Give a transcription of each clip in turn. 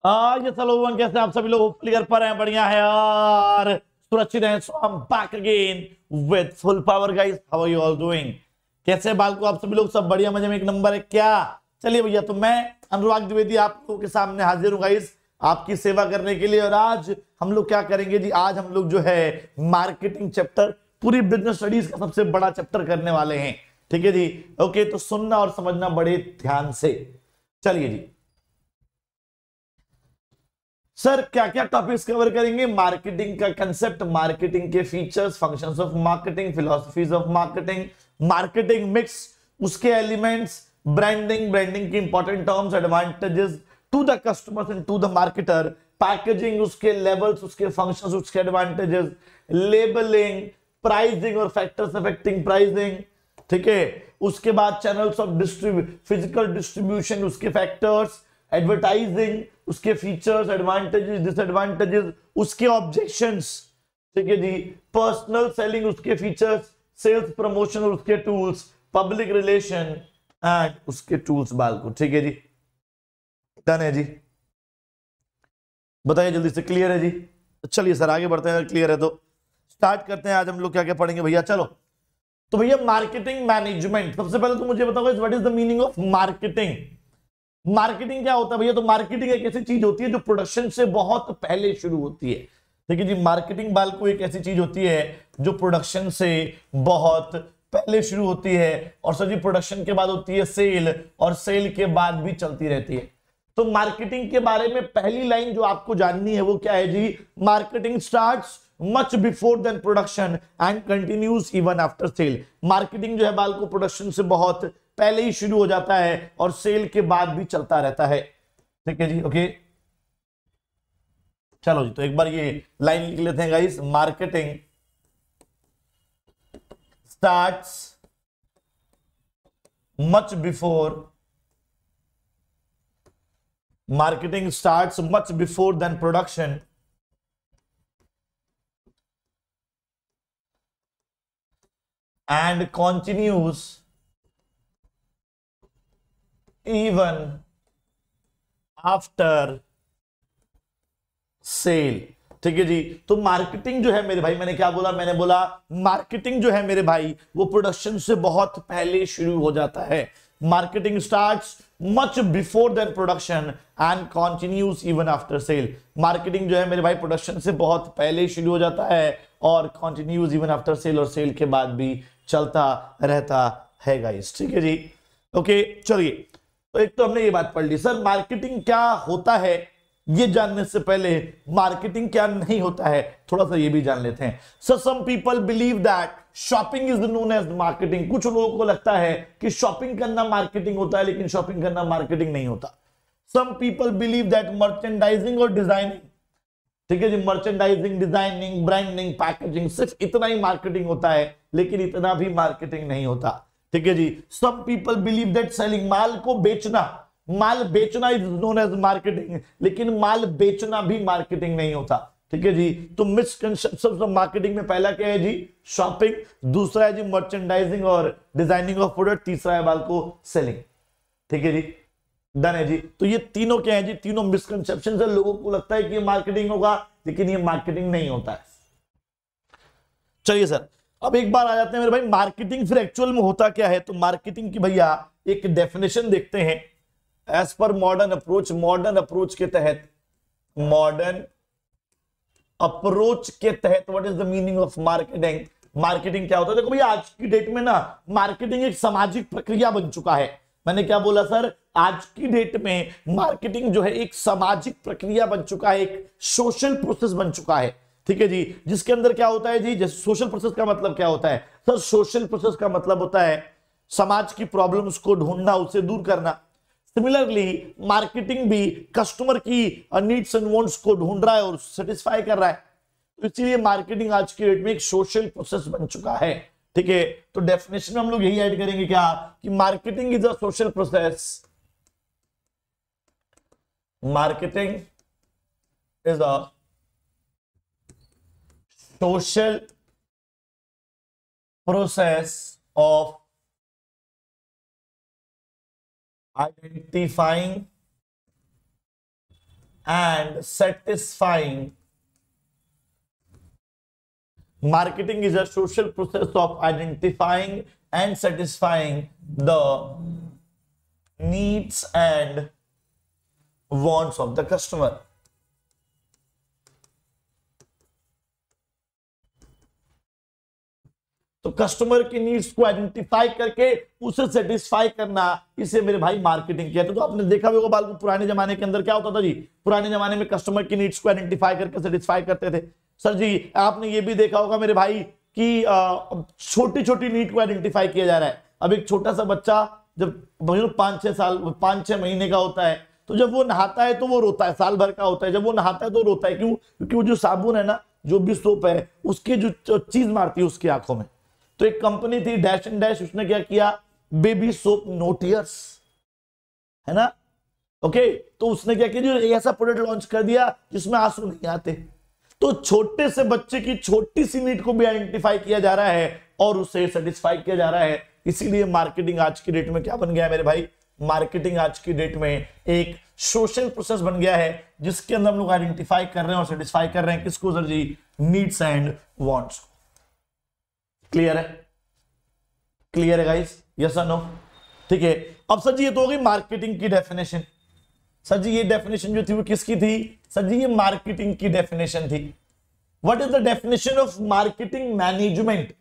ये सलोवन कैसे आप सभी लोग क्लियर पर हैं? बढ़िया है यार, सुरक्षित हैं। So I am back again with full power guys. How are you all doing? कैसे बाल को आप सभी लोग? सब बढ़िया, मजे में, एक नंबर है क्या? चलिए भैया, तो मैं अनुराग द्विवेदी आप लोगों के सामने हाजिर हूँ गाइस, आपकी सेवा करने के लिए। और आज हम लोग क्या करेंगे जी? आज हम लोग जो है मार्केटिंग चैप्टर, पूरी बिजनेस स्टडीज का सबसे बड़ा चैप्टर करने वाले हैं। ठीक है जी, ओके। तो सुनना और समझना बड़े ध्यान से। चलिए जी सर, क्या क्या टॉपिक्स कवर करेंगे? मार्केटिंग का कंसेप्ट, मार्केटिंग के features, functions of marketing, philosophies of marketing, marketing mix, उसके एलिमेंट्स, ब्रांडिंग, ब्रांडिंग की important terms, advantages to the customers and to the marketer, packaging, उसके लेवल्स, उसके फंक्शंस, उसके एडवांटेजेस, लेबलिंग, प्राइसिंग और factors affecting pricing. ठीक है, उसके बाद चैनल्स ऑफ फिजिकल डिस्ट्रीब्यूशन, उसके फैक्टर्स, एडवर्टाइजिंग, उसके फीचर्स, एडवांटेजेस, डिसएडवांटेजेस, उसके ऑब्जेक्शंस। ठीक है जी, पर्सनल सेलिंग, उसके फीचर्स, सेल्स प्रमोशन और उसके टूल्स, पब्लिक रिलेशन एंड उसके टूल्स बाल को। ठीक है जी, डन है जी? बताइए जल्दी से, क्लियर है जी? चलिए सर आगे बढ़ते हैं, क्लियर है तो स्टार्ट करते हैं। आज हम लोग क्या क्या पढ़ेंगे भैया? चलो, तो भैया मार्केटिंग मैनेजमेंट, सबसे पहले तो मुझे बताओ what is the meaning of marketing? Marketing क्या होता है भैया? तो मार्केटिंग एक ऐसी चीज होती है जो प्रोडक्शन से बहुत पहले शुरू होती है। ठीक है जी, मार्केटिंग बाल को एक ऐसी चीज होती है जो प्रोडक्शन से बहुत पहले शुरू होती है, और सर जी प्रोडक्शन के बाद होती है सेल, और सेल के बाद भी चलती रहती है। तो मार्केटिंग के बारे में पहली लाइन जो आपको जाननी है वो क्या है जी? Marketing starts much before then production and continues even after sale. Marketing जो है बाल को प्रोडक्शन से बहुत पहले ही शुरू हो जाता है और सेल के बाद भी चलता रहता है। ठीक है जी, ओके। चलो जी, तो एक बार ये लाइन लिख लेते हैं guys. Marketing starts much before, marketing starts much before than production and continues even after sale। ठीक है जी, तो मार्केटिंग जो है मेरे भाई, मैंने क्या बोला? मैंने बोला मार्केटिंग जो है मेरे भाई वो प्रोडक्शन से बहुत पहले शुरू हो जाता है। Marketing starts much before then production and continues even after sale. Marketing जो है मेरे भाई प्रोडक्शन से बहुत पहले शुरू हो जाता है और कंटिन्यूज इवन आफ्टर सेल, और सेल के बाद भी चलता रहता है गाइस। ठीक है जी, ओके। चलिए, तो एक तो हमने ये बात पढ़ ली। सर मार्केटिंग क्या होता है ये जानने से पहले मार्केटिंग क्या नहीं होता है थोड़ा सा ये भी जान लेते हैं। So some people believe that shopping is known as marketing. कुछ लोगों को लगता है कि शॉपिंग करना मार्केटिंग होता है, लेकिन शॉपिंग करना मार्केटिंग नहीं होता। Some people believe that merchandising और डिजाइनिंग, ठीक है जी, मर्चेंडाइजिंग, डिजाइनिंग, ब्रांडिंग, पैकेजिंग, सिर्फ इतना ही मार्केटिंग होता है, लेकिन इतना भी मार्केटिंग नहीं होता। ठीक है जी, some people believe that selling, माल को बेचना, माल बेचना इज नोन एज मार्केटिंग, लेकिन माल बेचना भी मार्केटिंग नहीं होता। ठीक है जी, तो मिसकंसेप्शन ऑफ मार्केटिंग में पहला क्या है जी? शॉपिंग, दूसरा है जी मर्चेंडाइजिंग और डिजाइनिंग ऑफ प्रोडक्ट, तीसरा है बाल को सेलिंग। ठीक है जी, डन है जी। तो ये तीनों क्या है जी? तीनों मिसकंसेप्शन है। लोगों को लगता है कि ये मार्केटिंग होगा, लेकिन ये मार्केटिंग नहीं होता है। चलिए सर, अब एक बार आ जाते हैं मेरे भाई मार्केटिंग फिर एक्चुअल में होता क्या है। तो मार्केटिंग की भैया एक डेफिनेशन देखते हैं as per modern approach. Modern approach के तहत, मॉडर्न अप्रोच के तहत what is the meaning of marketing? Marketing क्या होता है? देखो भैया, आज की डेट में ना मार्केटिंग एक सामाजिक प्रक्रिया बन चुका है। मैंने क्या बोला सर? आज की डेट में मार्केटिंग जो है एक सामाजिक प्रक्रिया बन चुका है, एक सोशल प्रोसेस बन चुका है। ठीक है जी, जिसके अंदर क्या होता है जी? जैसे सोशल प्रोसेस का मतलब क्या होता है सर? सोशल प्रोसेस का मतलब होता है समाज की प्रॉब्लम्स को ढूंढना, उसे दूर करना। सिमिलरली मार्केटिंग भी कस्टमर की नीड्स एंड वांट्स को ढूंढ रहा है और सेटिस्फाई कर रहा है। तो इसीलिए मार्केटिंग आज की डेट में एक सोशल प्रोसेस बन चुका है। ठीक है, तो डेफिनेशन में हम लोग यही ऐड करेंगे क्या? कि marketing is a social process, marketing is a social process of identifying and satisfying. Marketing is a social process of identifying and satisfying the needs and wants of the customer. तो customer की needs को identify करके उसे satisfy करना, इसे मेरे भाई marketing कहते हैं। तो आपने देखा होगा बाल को पुराने जमाने के अंदर क्या होता था जी, पुराने जमाने में कस्टमर की नीड्स को आइडेंटिफाई करके सेटिस्फाई करते थे। सर जी आपने ये भी देखा होगा मेरे भाई कि छोटी छोटी नीड को आइडेंटिफाई किया जा रहा है। अब एक छोटा सा बच्चा जब 5-6 महीने का होता है, तो जब वो नहाता है तो वो रोता है, साल भर का होता है, जब वो नहाता है तो रोता है। क्यों? क्योंकि वो जो साबुन है ना, जो भी सोप है, उसके जो चीज मारती है उसकी आंखों में। तो एक कंपनी थी डैश एंड डैश, उसने क्या किया, बेबी सोप नो टीयर्स, है ना, ओके। तो उसने क्या किया, ऐसा प्रोडक्ट लॉन्च कर दिया जिसमें आंसू नहीं आते। तो छोटे से बच्चे की छोटी सी नीड को भी आइडेंटिफाई किया जा रहा है और उसे सेटिस्फाई किया जा रहा है। इसीलिए मार्केटिंग आज की डेट में क्या बन गया है मेरे भाई, मार्केटिंग आज की डेट में एक सोशल प्रोसेस बन गया है, जिसके अंदर हम लोग आइडेंटिफाई कर रहे हैं और सेटिस्फाई कर रहे हैं किसको सर जी, नीड्स एंड वांट्स। क्लियर है? क्लियर है गाइस? यस और नो? ठीक है। अब सर जी ये तो हो गई मार्केटिंग की डेफिनेशन। सर जी ये डेफिनेशन जो थी वो किसकी थी? सर जी ये मार्केटिंग की डेफिनेशन थी। What is the definition of marketing management?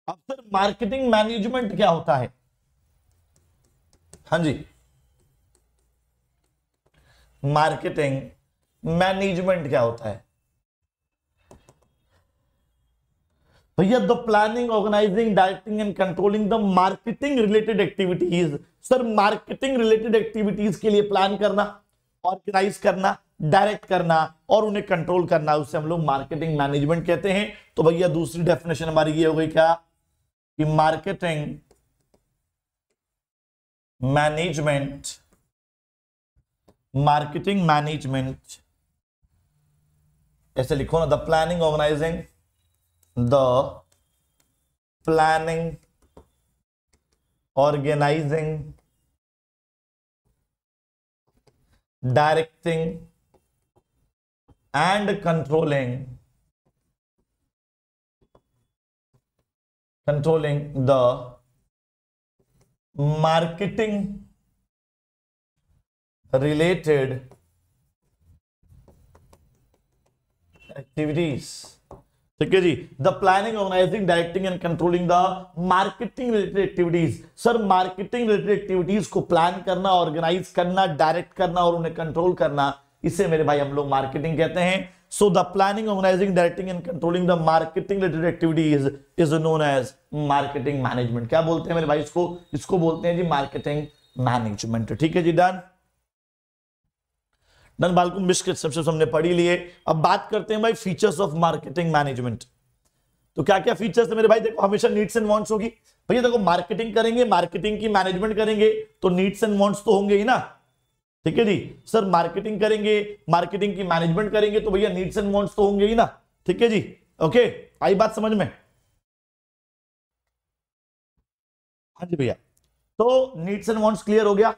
अब सर मार्केटिंग मैनेजमेंट क्या होता है? हाँ जी, मार्केटिंग मैनेजमेंट क्या होता है भैया? The planning, organising, directing and controlling the marketing related activities. Sir marketing related activities के लिए प्लान करना, ऑर्गेनाइज करना, डायरेक्ट करना और उन्हें कंट्रोल करना, उसे हम लोग मार्केटिंग मैनेजमेंट कहते हैं। तो भैया दूसरी डेफिनेशन हमारी ये हो गई क्या, कि मार्केटिंग मैनेजमेंट, मार्केटिंग मैनेजमेंट ऐसे लिखो ना, the planning, organising, the planning, organizing, directing and controlling the marketing related activities। ठीक है जी, the planning, organising, directing and controlling the marketing related activities. Sir marketing related activities को plan करना, organise करना, direct करना और उन्हें कंट्रोल करना, इसे मेरे भाई हम लोग मार्केटिंग कहते हैं। So the planning, organising, directing and controlling the marketing related activities is known as marketing management. क्या बोलते हैं मेरे भाई इसको? इसको बोलते हैं जी मार्केटिंग मैनेजमेंट। ठीक है जी, डन डन बालको, मिसकंसेप्शन हमने पढ़ी लिए। अब बात करते हैं भाई फीचर्स ऑफ मार्केटिंग मैनेजमेंट। तो क्या क्या फीचर्स है मेरे भाई? देखो हमेशा नीड्स एंड वांट्स होगी भैया। देखो मार्केटिंग करेंगे, मार्केटिंग की मैनेजमेंट करेंगे तो नीड्स एंड वांट्स तो होंगे ही ना। ठीक है जी सर, मार्केटिंग करेंगे, मार्केटिंग की मैनेजमेंट करेंगे तो भैया नीड्स एंड वांट्स तो होंगे ही ना। ठीक है जी, ओके, आई बात समझ में? हाँ जी भैया, तो नीड्स एंड वांट्स क्लियर हो गया?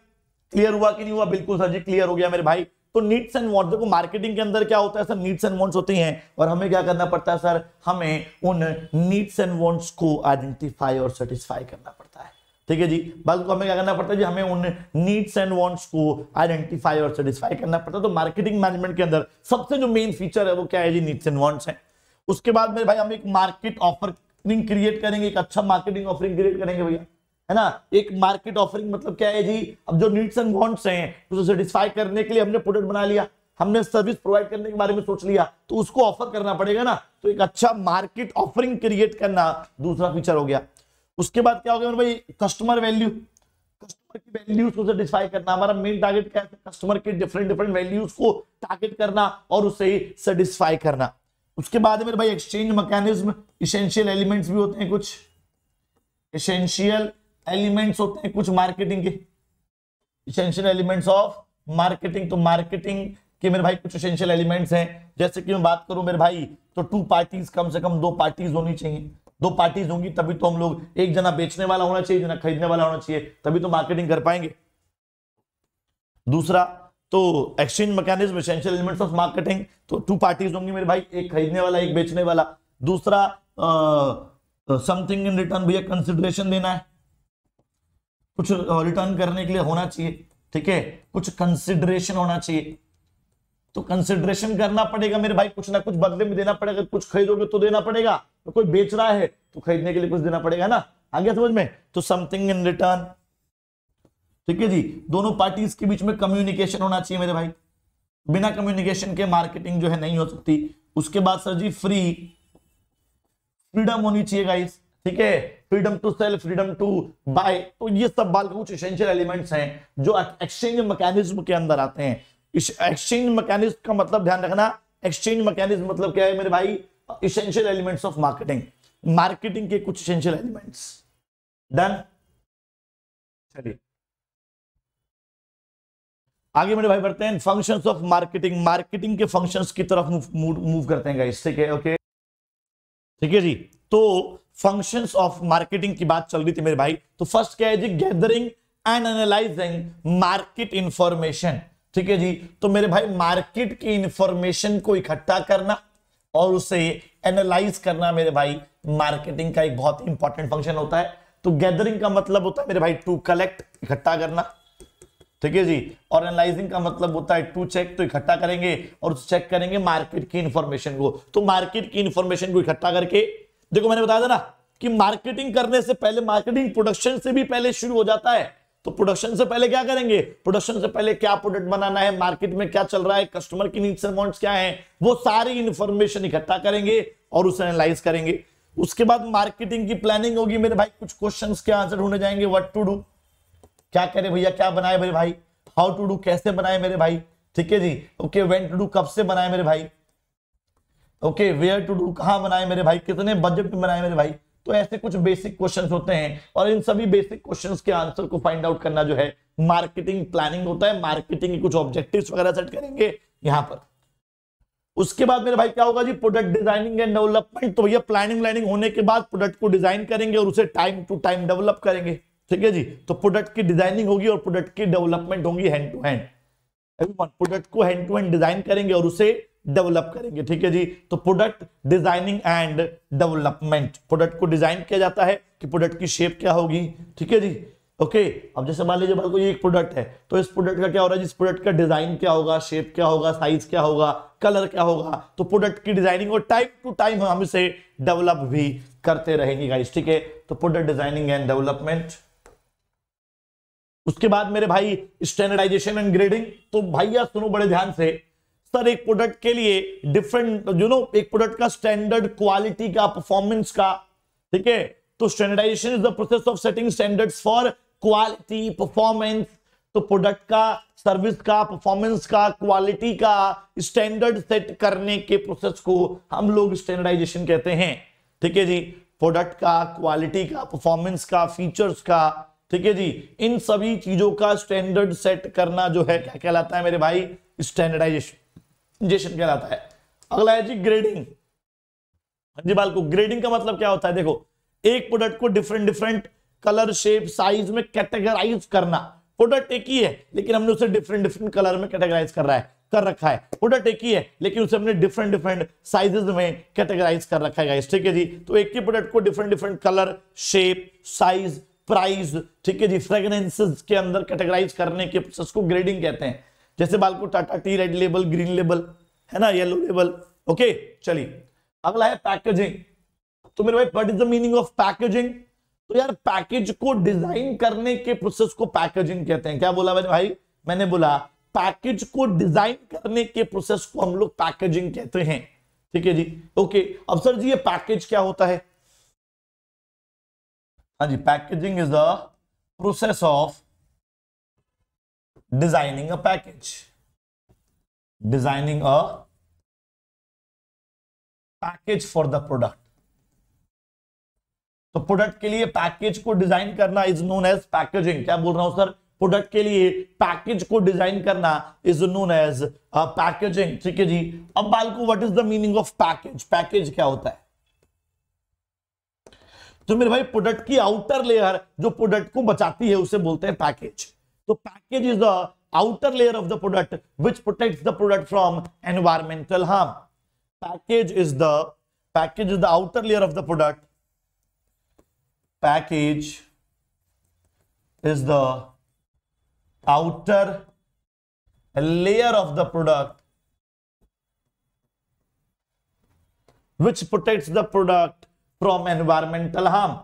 क्लियर हुआ कि नहीं हुआ? बिल्कुल सर जी क्लियर हो गया मेरे भाई। तो नीड्स एंड वांट्स, देखो मार्केटिंग के अंदर क्या होता है सर, नीड्स एंड वांट्स होती हैं और हमें क्या करना पड़ता है सर, हमें उन नीड्स एंड वांट्स को आइडेंटिफाई और सेटिस्फाई करना पड़ता है। ठीक है जी, बात को हमें क्या करना पड़ता है जी, हमें उन नीड्स एंड वांट्स को आइडेंटिफाई और सेटिस्फाई करना पड़ता है। तो मार्केटिंग मैनेजमेंट के अंदर सबसे जो मेन फीचर है वो क्या है जी, नीड्स एंड वांट्स है। उसके बाद मेरे भाई हम एक मार्केट ऑफरिंग क्रिएट करेंगे, एक अच्छा मार्केटिंग ऑफरिंग क्रिएट करेंगे भैया, है ना। एक मार्केट ऑफरिंग मतलब क्या है जी, अब जो नीड्स एंड वांट्स हैं उसे सेटिस्फाई करने के लिए हमने प्रोडक्ट बना लिया, हमने सर्विस प्रोवाइड करने के बारे में सोच लिया, तो उसको ऑफर करना पड़ेगा ना। तो एक अच्छा मार्केट ऑफरिंग क्रिएट करना दूसरा फीचर हो गया। उसके बाद क्या हो गया भाई, कस्टमर वैल्यू, कस्टमर की वैल्यूज को सेटिस्फाई करना। हमारा मेन टारगेट क्या है, कस्टमर के डिफरेंट डिफरेंट वैल्यूज को टारगेट करना और उसे सेटिस्फाई करना। उसके बाद मेरे भाई एक्सचेंज मैकेनिज्म, इसेंशियल एलिमेंट्स भी होते हैं, कुछ इसेंशियल एलिमेंट्स होते हैं कुछ मार्केटिंग के, इसेंशियल एलिमेंट्स ऑफ मार्केटिंग। तो मार्केटिंग के मेरे भाई कुछ एसेंशियल एलिमेंट्स हैं, जैसे कि मैं बात करूं मेरे भाई तो 2 पार्टीज, कम से कम 2 पार्टीज होनी चाहिए। 2 पार्टीज होंगी तभी तो हम लोग, एक जना बेचने वाला होना चाहिए, जना खरीदने वाला होना चाहिए, तभी तो मार्केटिंग कर पाएंगे। दूसरा तो exchange mechanism essential elements of marketing, तो टू पार्टीज होंगी मेरे भाई, एक खरीदने वाला एक बेचने वाला। दूसरा समथिंग इन रिटर्न, भैया कंसिडरेशन देना है, कुछ रिटर्न करने के लिए होना चाहिए, ठीक है, कुछ कंसिडरेशन होना चाहिए, तो कंसिडरेशन करना पड़ेगा मेरे भाई, कुछ ना कुछ बदले में देना पड़ेगा, कुछ खरीदोगे तो देना पड़ेगा, तो कोई बेच रहा है तो खरीदने के लिए कुछ देना पड़ेगा ना, आ गया समझ में, तो समथिंग इन रिटर्न, ठीक है जी। दोनों पार्टीज के बीच में कम्युनिकेशन होना चाहिए मेरे भाई, बिना कम्युनिकेशन के मार्केटिंग जो है नहीं हो सकती। उसके बाद सर जी फ्रीडम होनी चाहिए गाइस, ठीक है, freedom to sell, freedom to buy, तो ये सब बाल कुछ एसेंशियल एलिमेंट्स हैं जो एक्सचेंज मैकेनिज्म के अंदर आते हैं। इस एक्सचेंज मैकेनिज्म का मतलब ध्यान रखना, एक्सचेंज मैकेनिज्म मतलब क्या है मेरे भाई, essential elements of marketing, marketing के कुछ एसेंशियल एलिमेंट्स। डन, चलिए आगे मेरे भाई बढ़ते हैं, फंक्शंस ऑफ मार्केटिंग, मार्केटिंग के फंक्शंस की तरफ मूव करते हैं गाइस, ठीक है, ओके, ठीक है जी। तो फंक्शंस ऑफ मार्केटिंग की बात चल रही थी मेरे भाई, तो फर्स्ट क्या है जी, gathering and analysing market information, ठीक है जी। तो मेरे भाई मार्केट की इंफॉर्मेशन को इकट्ठा करना और उसे एनालाइज करना मेरे भाई मार्केटिंग का एक बहुत ही इंपॉर्टेंट फंक्शन होता है। तो गैदरिंग का मतलब होता है मेरे भाई टू कलेक्ट, इकट्ठा करना, ठीक है जी, और एनालाइजिंग का मतलब होता है टू चेक, तो इकट्ठा करेंगे और चेक करेंगे मार्केट की इंफॉर्मेशन को। तो मार्केट की इंफॉर्मेशन को इकट्ठा करके, देखो मैंने बताया था ना कि मार्केटिंग करने से पहले, मार्केटिंग प्रोडक्शन से भी पहले शुरू हो जाता है। तो प्रोडक्शन से पहले क्या करेंगे, प्रोडक्शन से पहले क्या प्रोडक्ट बनाना है, मार्केट में क्या चल रहा है, कस्टमर की नीड्स एंड वांट्स क्या है, वो सारी इंफॉर्मेशन इकट्ठा करेंगे और उसे एनालाइज करेंगे। उसके बाद मार्केटिंग की प्लानिंग होगी मेरे भाई, कुछ क्वेश्चंस के आंसर ढूंढे जाएंगे, व्हाट टू डू, क्या करे भैया, क्या बनाए मेरे भाई, हाउ टू डू, कैसे बनाए मेरे भाई, ठीक है जी, ओके, व्हेन टू डू, कब से बनाए मेरे भाई, ओके, वेयर टू डू, कहां बनाए मेरे भाई, कितने बजट में बनाए मेरे भाई। तो ऐसे कुछ बेसिक क्वेश्चंस होते हैं और इन सभी बेसिक क्वेश्चंस के आंसर को फाइंड आउट करना जो है मार्केटिंग प्लानिंग होता है। मार्केटिंग के कुछ ऑब्जेक्टिव्स वगैरह सेट करेंगे यहां पर। उसके बाद मेरे भाई क्या होगा जी, प्रोडक्ट डिजाइनिंग एंड डेवलपमेंट। तो भैया प्लानिंग होने के बाद प्रोडक्ट को डिजाइन करेंगे और उसे टाइम टू टाइम डेवलप करेंगे, ठीक है जी। तो प्रोडक्ट की डिजाइनिंग होगी और प्रोडक्ट की डेवलपमेंट होगी हैंड टू हैंड। प्रोडक्ट को हैंड टू हैंड डिजाइन करेंगे और उसे डेवलप करेंगे, ठीक है जी। तो product designing and development, product को डिजाइन किया जाता है कि प्रोडक्ट की शेप क्या होगी, ठीक है जी, ओके। अब जैसे मान लीजिए कोई एक प्रोडक्ट है, तो इस प्रोडक्ट का क्या हो रहा है, जिस प्रोडक्ट का डिजाइन क्या होगा, शेप क्या होगा, साइज क्या होगा, कलर क्या होगा। तो प्रोडक्ट की डिजाइनिंग और टाइम टू टाइम हम इसे डेवलप भी करते रहेंगे गाइस, ठीक है। तो प्रोडक्ट डिजाइनिंग एंड डेवलपमेंट। उसके बाद मेरे भाई स्टैंडर्डाइजेशन एंड ग्रेडिंग। तो भैया सुनो बड़े ध्यान से, सर एक प्रोडक्ट के लिए डिफरेंट एक प्रोडक्ट का स्टैंडर्ड, क्वालिटी का, परफॉर्मेंस का, ठीक है। तो standardisation is the process of setting standards for quality, performance. तो प्रोडक्ट का, सर्विस का, परफॉर्मेंस का, क्वालिटी का स्टैंडर्ड सेट करने के प्रोसेस को हम लोग स्टैंडर्डाइजेशन कहते हैं, ठीक है जी। प्रोडक्ट का, क्वालिटी का, परफॉर्मेंस का, फीचर्स का, ठीक है जी, इन सभी चीजों का स्टैंडर्ड सेट करना जो है क्या कहलाता है मेरे भाई, स्टैंडर्डाइजेशन कहलाता है। अगला है जी ग्रेडिंग। हाँ जी बाल को, ग्रेडिंग का मतलब क्या होता है, देखो एक प्रोडक्ट को डिफरेंट कलर, शेप, साइज में कैटेगराइज करना। प्रोडक्ट एक ही है लेकिन हमने उसे डिफरेंट कलर में कैटेगराइज कर रखा है। प्रोडक्ट एक ही है लेकिन उसे हमने डिफरेंट साइजेस में कैटेगराइज कर रखा है गाइस, ठीक है जी। तो एक ही प्रोडक्ट को different colour, shape, size, price, ठीक है जी, फ्रेग्रेंसेस के अंदर कैटेगराइज करने के प्रोसेस को ग्रेडिंग कहते हैं। जैसे बाल को Tata T red label, green label है ना, येलो लेबल, ओके। चलिए अगला है पैकेजिंग। तो मेरे भाई what is the meaning of packaging. तो यार पैकेज को डिजाइन करने के प्रोसेस को पैकेजिंग कहते हैं। क्या बोला मैंने भाई, मैंने बोला पैकेज को डिजाइन करने के प्रोसेस को हम लोग पैकेजिंग कहते हैं, ठीक है जी, ओके। अब सर जी ये पैकेज क्या होता है। हाँ जी, packaging is the process of designing a package, designing a package for the product. तो प्रोडक्ट के लिए पैकेज को डिजाइन करना इज नोन एज पैकेजिंग। क्या बोल रहा हूं सर, प्रोडक्ट के लिए पैकेज को डिजाइन करना इज नोन एज पैकेजिंग, ठीक है जी। अब बाल को what is the meaning of package, package क्या होता है। तो मेरे भाई प्रोडक्ट की आउटर लेयर जो प्रोडक्ट को बचाती है उसे बोलते हैं पैकेज। तो package is the outer layer of the product which protects the product from environmental harm. Package is the outer layer of the product. Package is the outer layer of the product which protects the product from environmental harm.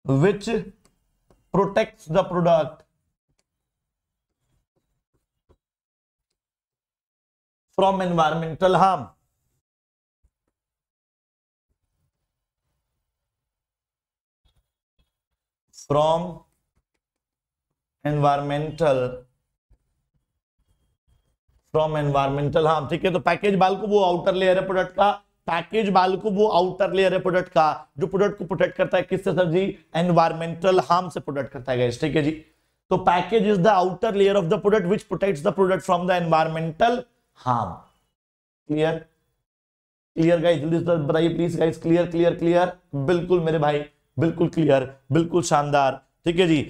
Which protects the product from environmental harm. From environmental harm. ठीक है, तो package Balco वो outer layer है product का, package Balco वो outer layer है product का जो प्रोडक्ट को प्रोटेक्ट करता है किससे सर जी? एनवायरमेंटल हार्म से प्रोटेक्ट करता है गाइस, ठीक है जी। तो package is the outer layer of the product which protects the product from the environmental harm. Clear clear guys, जल्दी से बताइए please guys. Clear clear clear, बिल्कुल मेरे भाई, बिल्कुल क्लियर, बिल्कुल शानदार, ठीक है जी।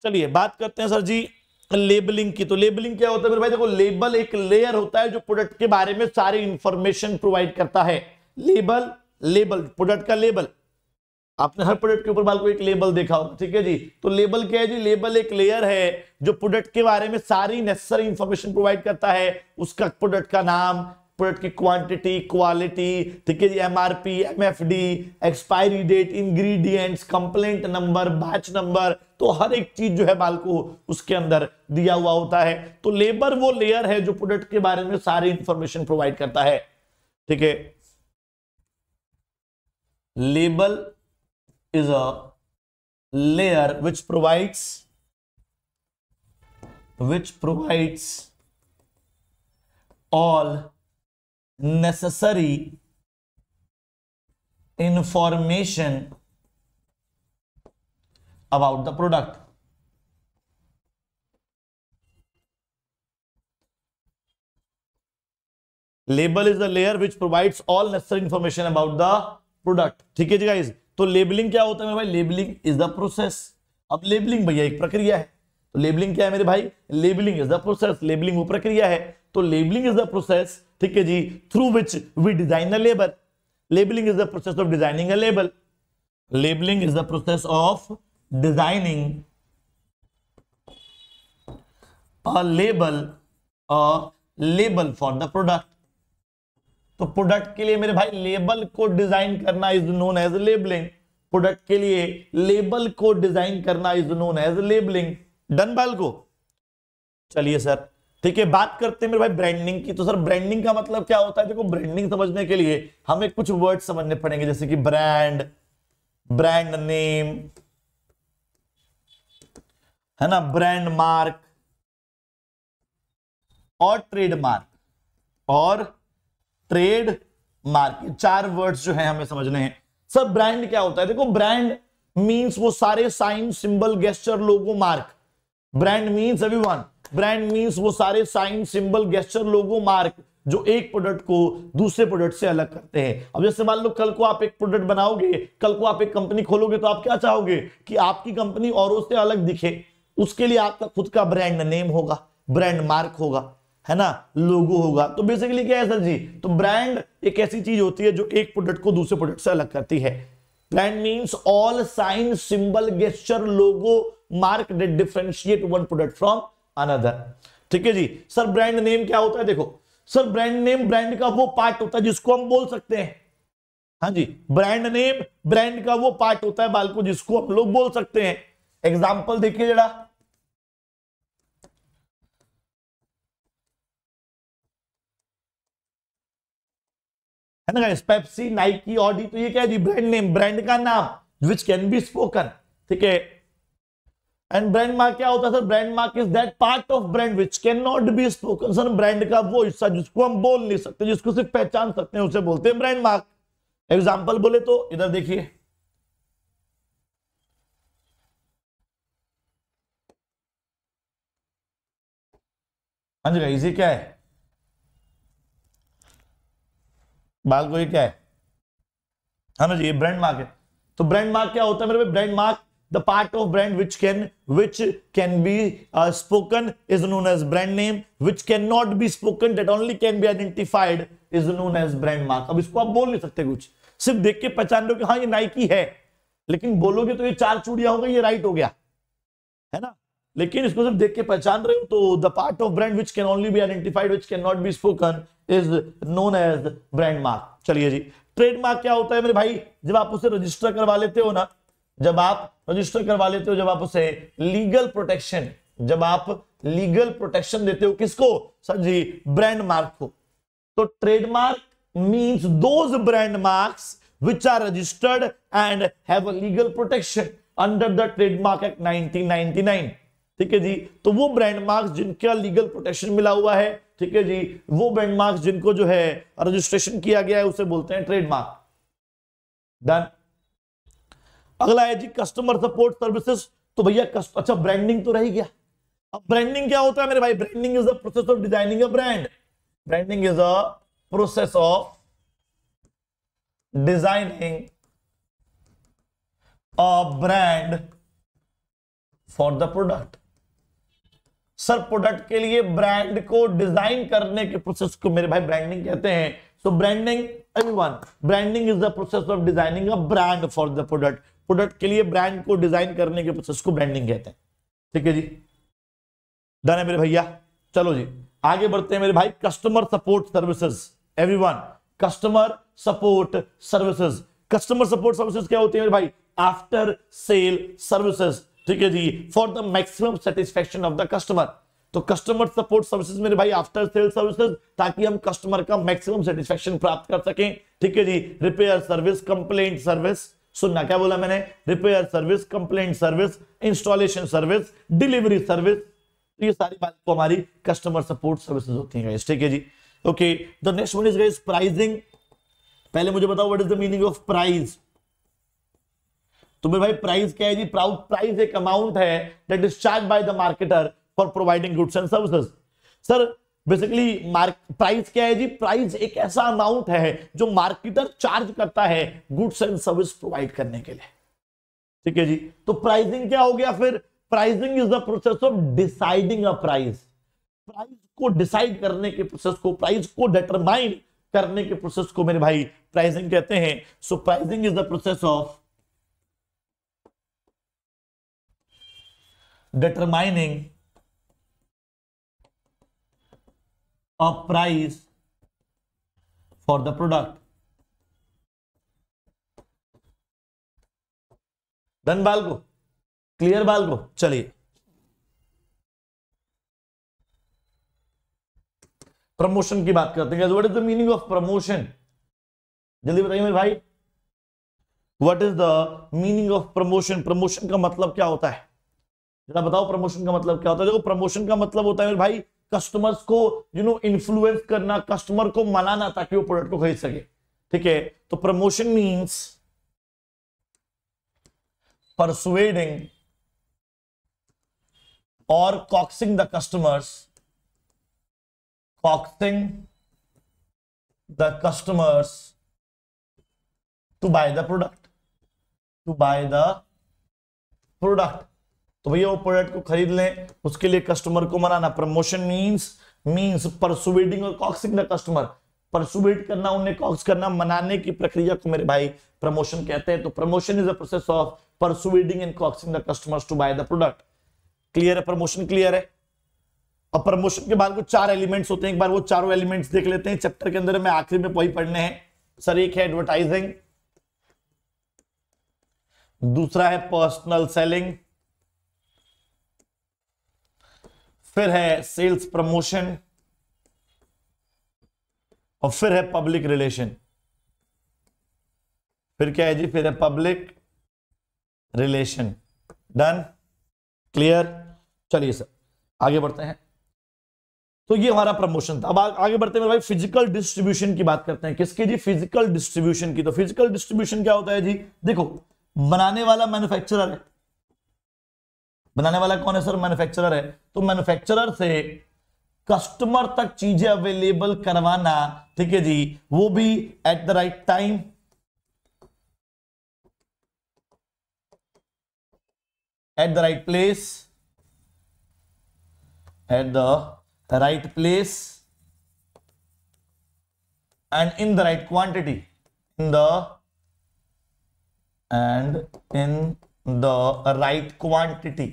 चलिए बात करते हैं सर जी लेबलिंग की। तो लेबलिंग क्या होता है मेरे भाई? देखो, लेबल एक लेयर होता है जो प्रोडक्ट के बारे में सारी इंफॉर्मेशन प्रोवाइड करता है। लेबल प्रोडक्ट का लेबल, आपने हर प्रोडक्ट के ऊपर बाल को एक लेबल देखा होगा, ठीक है जी। तो लेबल क्या है जी? लेबल एक लेयर है जो प्रोडक्ट के बारे में सारी नेसेसरी इंफॉर्मेशन प्रोवाइड करता है। उसका प्रोडक्ट का नाम, प्रोडक्ट की क्वांटिटी, क्वालिटी, ठीक है जी, MRP, MFD, expiry date, ingredients, complaint number, batch number, तो हर एक चीज जो है बाल को उसके अंदर दिया हुआ होता है। तो लेबल वो लेयर है जो प्रोडक्ट के बारे में सारी इंफॉर्मेशन प्रोवाइड करता है, ठीक है। Label is a layer which provides all necessary information about the product. Label is the layer which provides all necessary information about the product, ठीक है जी गाइस। तो लेबलिंग क्या होता है मेरे भाई? Labelling is the process. अब लेबलिंग भैया एक प्रक्रिया है, तो लेबलिंग क्या है मेरे भाई? Labelling is the process. Labelling वो प्रक्रिया है, तो लेबलिंग इज द प्रोसेस, ठीक है जी, through which we design a label. Labelling is the process of designing a label. Labelling is the process of designing a label for the product. तो product के लिए मेरे भाई लेबल को design करना is known as labelling. Product के लिए label को डिजाइन करना is known as labelling. Done बाल को? चलिए सर, ठीक है, बात करते हैं मेरे भाई ब्रांडिंग की। तो सर ब्रांडिंग का मतलब क्या होता है? देखो, ब्रांडिंग समझने के लिए हमें कुछ वर्ड समझने पड़ेंगे, जैसे कि ब्रांड, ब्रांड नेम, है ना, ब्रांड मार्क और ट्रेडमार्क ट्रेड मार्क। चार वर्ड्स जो है हमें समझने हैं। सर ब्रांड क्या होता है? देखो, ब्रांड मींस वो सारे sign, symbol, gesture, logo, mark. Brand means everyone, brand means वो सारे sign, symbol, gesture, logo, mark जो एक प्रोडक्ट को दूसरे प्रोडक्ट से अलग करते हैं। अब जैसे मान लो कल को आप एक प्रोडक्ट बनाओगे, कल को आप एक कंपनी खोलोगे, तो आप क्या चाहोगे? कि आपकी कंपनी औरों से अलग दिखे। उसके लिए आपका खुद का ब्रांड नेम होगा, ब्रांड मार्क होगा, है ना, लोगो होगा। तो बेसिकली क्या है सर जी? तो ब्रांड एक ऐसी चीज होती है जो एक प्रोडक्ट को दूसरे प्रोडक्ट से अलग करती है। Brand means all sign, symbol, gesture, logo, mark that differentiate one product from another, ठीक है जी। सर ब्रांड नेम क्या होता है? देखो सर, ब्रांड नेम ब्रांड का वो पार्ट होता है जिसको हम बोल सकते हैं। हाँ जी, ब्रांड नेम ब्रांड का वो पार्ट होता है बाल को जिसको हम लोग बोल सकते हैं। एग्जाम्पल देखिए जरा, है ना गाइस, पेप्सी, नाइकी, ऑडी, तो ये क्या है जी? ब्रांड नेम, ब्रांड का नाम विच कैन बी स्पोकन, ठीक है। एंड ब्रांड मार्क क्या होता है sir? Brand mark is that part of brand which can not be spoken. Sir brand का वो हिस्सा जिसको हम बोल नहीं सकते, जिसको सिर्फ पहचान सकते हैं, उसे बोलते हैं ब्रांड मार्क। एग्जाम्पल बोले तो इधर देखिए, हाँ जी गाइस, ये क्या है? बाल को ये क्या है? हाँ ना जी, ये ब्रांड मार्क है। तो ब्रांड मार्क क्या होता है मेरे? Brand mark the part of brand which can be spoken is known as brand name, which can not be spoken that only can be identified is known as brand mark. अब इसको आप बोल नहीं सकते, कुछ सिर्फ देख के पहचान लो कि हाँ ये नाइकी है, लेकिन बोलोगे तो ये 4 चूड़ियां हो गई, ये राइट हो गया, है ना। लेकिन इसको सिर्फ देख के पहचान रहे हो तो the part of brand which can only be identified which can not be spoken is known as brand mark. चलिए जी, ट्रेडमार्क क्या होता है मेरे भाई? जब आप उसे रजिस्टर करवा लेते हो ना, जब आप रजिस्टर करवा लेते हो, जब आप उसे लीगल प्रोटेक्शन, जब आप लीगल प्रोटेक्शन देते हो किसको सर जी? ब्रांड मार्क को। तो trademark means those brand marks which are registered and have a legal protection under the Trademark Act 1999। ठीक है जी, तो वो ब्रांड मार्क्स जिनका लीगल प्रोटेक्शन मिला हुआ है, ठीक है जी, वो ब्रांड मार्क्स जिनको जो है रजिस्ट्रेशन किया गया है उसे बोलते हैं ट्रेडमार्क। डन। अगला है जी कस्टमर सपोर्ट सर्विसेज। तो भैया अच्छा ब्रांडिंग तो रह गया, अब ब्रांडिंग क्या होता है मेरे भाई? Branding is the process of designing a brand. Branding is a process of designing a brand for the product. Sir product के लिए ब्रांड को डिजाइन करने के प्रोसेस को मेरे भाई ब्रांडिंग कहते हैं। So branding everyone, branding is the process of designing a brand for the product. Product के लिए ब्रांड को डिजाइन करने के प्रोसेस को ब्रांडिंग कहते हैं। ठीक है जी, डन है मेरे भैया। चलो जी आगे बढ़ते हैं मेरे भाई। Customer support services everyone, customer support services. Customer support services क्या होती है मेरे भाई? After sale services. ठीक है जी, for the maximum satisfaction of the customer. तो कस्टमर सपोर्ट सर्विसेज मेरे भाई आफ्टर सेल सर्विसेज, ताकि हम कस्टमर का मैक्सिमम सेटिस्फैक्शन प्राप्त कर सकें। ठीक है जी, रिपेयर सर्विस, कंप्लेंट सर्विस, सुनना क्या बोला मैंने? Repair service, complaint service, installation service, delivery service, ये सारी बात को हमारी कस्टमर सपोर्ट सर्विसेज होती हैं। ठीक है जी, okay. The next one is guys pricing. पहले मुझे बताओ what is the meaning of price. तो मेरे भाई प्राइस क्या है जी? प्राइस एक अमाउंट है that is charge by the marketer for providing goods and services. Sir basically price क्या है जी? प्राइस एक ऐसा अमाउंट है जो मार्केटर चार्ज करता है गुड्स एंड सर्विस प्रोवाइड करने के लिए। ठीक है जी, तो प्राइसिंग क्या हो गया फिर? Pricing is the process of deciding a price. Price को डिसाइड करने के प्रोसेस को, प्राइस को डिटरमाइन करने के प्रोसेस को मेरे भाई प्राइसिंग कहते हैं। So pricing is the process of determining a price for the product। Done बाल को? क्लियर बाल को? चलिए प्रमोशन की बात करते हैं। What is the meaning of promotion? जल्दी बताइए मेरे भाई, what is the meaning of promotion? Promotion का मतलब क्या होता है? जरा बताओ प्रमोशन का मतलब क्या होता है? देखो प्रमोशन का मतलब होता है मेरे भाई कस्टमर्स को इन्फ्लुएंस करना, कस्टमर को मनाना ताकि वो प्रोडक्ट को खरीद सके। ठीक है, तो प्रमोशन मींस परसुएडिंग और coaxing the customers, coaxing the customers to buy the product, to buy the product. तो भैया वो प्रोडक्ट को खरीद लें, उसके लिए कस्टमर को मनाना। प्रमोशन मींस परसुएडिंग और कॉक्सिंग द कस्टमर। परसुएड करना, उन्हें कॉक्स करना, मनाने की प्रक्रिया को मेरे भाई प्रमोशन कहते हैं। तो promotion is the process of persuading and coaxing the customers to buy the product. Clear है? प्रमोशन क्लियर है? अब प्रमोशन के बाद कुछ 4 एलिमेंट्स होते हैं, एक बार वो चारों एलिमेंट्स देख लेते हैं चैप्टर के अंदर में, आखिर में वही पढ़ने हैं। सर एक है एडवर्टाइजिंग, दूसरा है पर्सनल सेलिंग, फिर है सेल्स प्रमोशन, और फिर है पब्लिक रिलेशन। फिर क्या है जी? फिर है पब्लिक रिलेशन। डन? क्लियर? चलिए सर आगे बढ़ते हैं। तो ये हमारा प्रमोशन था। अब आगे बढ़ते हैं भाई, फिजिकल डिस्ट्रीब्यूशन की बात करते हैं। किसकी जी? फिजिकल डिस्ट्रीब्यूशन की। तो फिजिकल डिस्ट्रीब्यूशन क्या होता है जी? देखो बनाने वाला मैन्युफैक्चरर है। बनाने वाला कौन है सर? मैन्युफैक्चरर है। तो मैन्युफैक्चरर से कस्टमर तक चीजें अवेलेबल करवाना, ठीक है जी, वो भी eight the right time, at the right place, at the right place and in the right quantity, in the right quantity,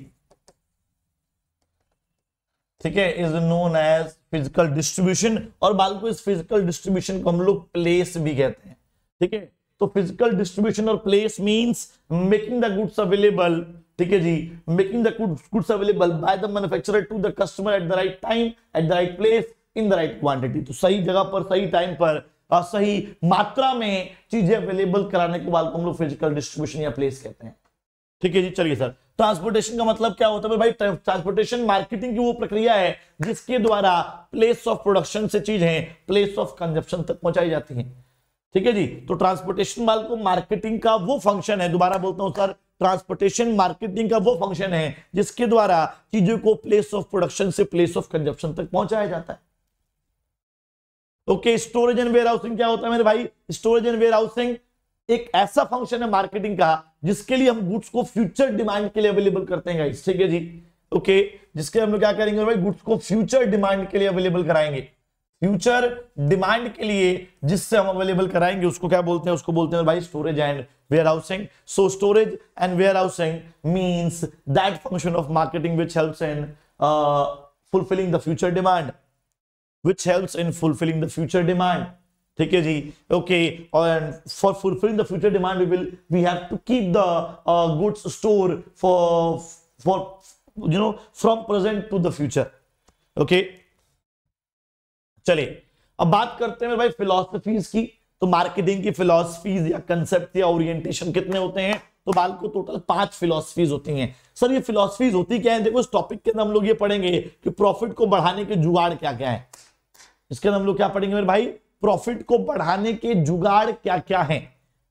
ठीक है, is known as physical distribution. और बाल को इस फिजिकल डिस्ट्रीब्यूशन को हम लोग प्लेस भी कहते हैं, ठीक है। तो फिजिकल डिस्ट्रीब्यूशन और place means making the goods available, ठीक है जी, making the goods available by the manufacturer to the customer at the right time, at the right place, in the right quantity. तो सही जगह पर, सही टाइम पर और सही मात्रा में चीजें अवेलेबल कराने के बाद हम लोग फिजिकल डिस्ट्रीब्यूशन या प्लेस कहते हैं, ठीक है जी। चलिए सर, ट्रांसपोर्टेशन का मतलब क्या होता है भाई? ट्रांसपोर्टेशन मार्केटिंग की वो प्रक्रिया है जिसके द्वारा प्लेस ऑफ प्रोडक्शन से चीजें प्लेस ऑफ कंजप्शन तक पहुंचाई जाती हैं, ठीक है जी। तो ट्रांसपोर्टेशन माल को मार्केटिंग का वो फंक्शन है, दोबारा बोलता हूं सर, ट्रांसपोर्टेशन मार्केटिंग का वो फंक्शन है जिसके द्वारा चीजों को प्लेस ऑफ प्रोडक्शन से प्लेस ऑफ कंजप्शन तक पहुंचाया जाता है। Okay, storage and warehousing क्या होता है मेरे भाई? स्टोरेज एंड वेयर हाउसिंग एक ऐसा फंक्शन है मार्केटिंग का जिसके लिए हम गुड्स को फ्यूचर डिमांड के लिए अवेलेबल करते हैं गाइस, ठीक है जी। ओके, जिसके हम लोग क्या करेंगे भाई? गुड्स को फ्यूचर डिमांड के लिए अवेलेबल कराएंगे। फ्यूचर डिमांड के लिए जिससे हम अवेलेबल कराएंगे उसको क्या बोलते हैं? उसको बोलते हैं भाई storage and warehousing. So storage and warehousing means that function of marketing which helps in fulfilling the future demand, which helps in fulfilling the future demand, ठीक है जी। ओके, और for fulfilling the future demand we have to keep the goods store for you know from present to the future। Okay, चलिए अब बात करते हैं मेरे भाई फिलॉसफीज की। तो मार्केटिंग की फिलॉसफीज या कंसेप्ट या ओरिएंटेशन कितने होते हैं? तो बाल को टोटल 5 फिलॉसफीज होती हैं। सर ये फिलॉसफीज होती क्या है? देखो इस टॉपिक के अंदर हम लोग ये पढ़ेंगे कि प्रॉफिट को बढ़ाने के जुगाड़ क्या क्या है। इसके अंदर हम लोग क्या पढ़ेंगे मेरे भाई? प्रॉफिट को बढ़ाने के जुगाड़ क्या क्या है,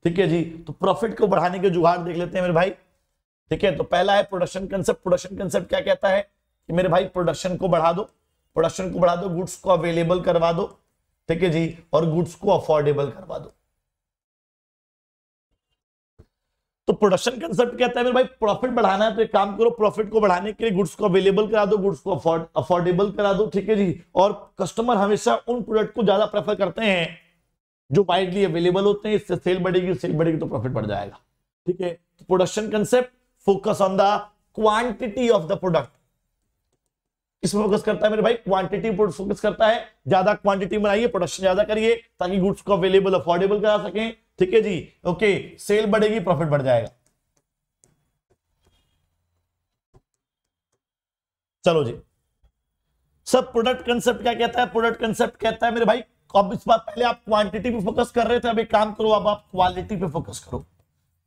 ठीक है जी। तो प्रॉफिट को बढ़ाने के जुगाड़ देख लेते हैं मेरे भाई, ठीक है। तो पहला है प्रोडक्शन कंसेप्ट। प्रोडक्शन कंसेप्ट क्या कहता है कि मेरे भाई प्रोडक्शन को बढ़ा दो, प्रोडक्शन को बढ़ा दो, गुड्स को अवेलेबल करवा दो, ठीक है जी, और गुड्स को अफोर्डेबल करवा दो। तो प्रोडक्शन कंसेप्ट कहता है मेरे भाई प्रॉफिट बढ़ाना है तो एक काम करो, प्रॉफिट को बढ़ाने के लिए गुड्स को अवेलेबल करा दो, गुड्स को अफोर्डेबल करा दो, ठीक है जी। और कस्टमर हमेशा उन प्रोडक्ट को ज्यादा प्रेफर करते हैं जो वाइडली अवेलेबल होते हैं, इससे सेल बढ़ेगी तो प्रॉफिट बढ़ जाएगा, ठीक है। तो production concept focus on the quantity of the product, इसमें फोकस करता है मेरे भाई, क्वांटिटी पर फोकस करता है, ज्यादा क्वांटिटी बनाइए, प्रोडक्शन ज्यादा करिए ताकि गुड्स को अवेलेबल अफोर्डेबल करा सकें, ठीक है जी। ओके, सेल बढ़ेगी प्रॉफिट बढ़ जाएगा। चलो जी, सब प्रोडक्ट कंसेप्ट क्या कहता है? प्रोडक्ट कंसेप्ट कहता है मेरे भाई, अब इस बार पहले आप क्वांटिटी पे फोकस कर रहे थे, अब एक काम करो, अब आप क्वालिटी पे फोकस करो।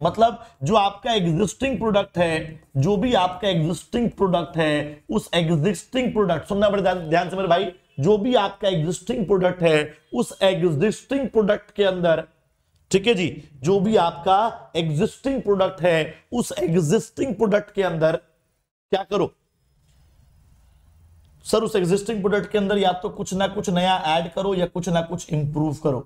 मतलब जो आपका एग्जिस्टिंग प्रोडक्ट है, जो भी आपका एग्जिस्टिंग प्रोडक्ट है, उस एग्जिस्टिंग प्रोडक्ट, सुनना बड़े ध्यान से मेरे भाई, जो भी आपका एग्जिस्टिंग प्रोडक्ट है उस एग्जिस्टिंग प्रोडक्ट के अंदर, ठीक है जी, जो भी आपका एग्जिस्टिंग प्रोडक्ट है उस एग्जिस्टिंग प्रोडक्ट के अंदर क्या करो सर? उस एग्जिस्टिंग प्रोडक्ट के अंदर या तो कुछ ना कुछ नया ऐड करो या कुछ ना कुछ इंप्रूव करो,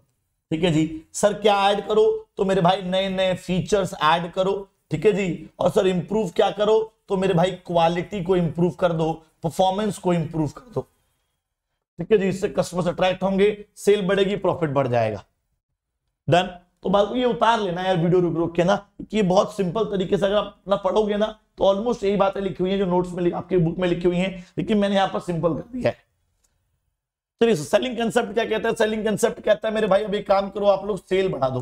ठीक है जी। सर क्या ऐड करो? तो मेरे भाई नए नए फीचर्स ऐड करो, ठीक है जी। और सर इंप्रूव क्या करो? तो मेरे भाई क्वालिटी को इंप्रूव कर दो, परफॉर्मेंस को इंप्रूव कर दो, ठीक है जी। इससे कस्टमर्स अट्रैक्ट होंगे, सेल बढ़ेगी, प्रॉफिट बढ़ जाएगा। डन। तो बात ये उतार लेना यार वीडियो रुक रुक के ना, कि ये बहुत सिंपल तरीके से अगर आप ना पढ़ोगे ना तो ऑलमोस्ट यही बातें लिखी हुई हैं जो नोट्स में आपके बुक में लिखी हुई हैं, लेकिन मैंने यहां पर सिंपल कर दिया है। चलिए, सेलिंग कंसेप्ट क्या कहता है? सेलिंग कंसेप्ट कहता है मेरे भाई, अब एक काम करो, आप लोग सेल बढ़ा दो,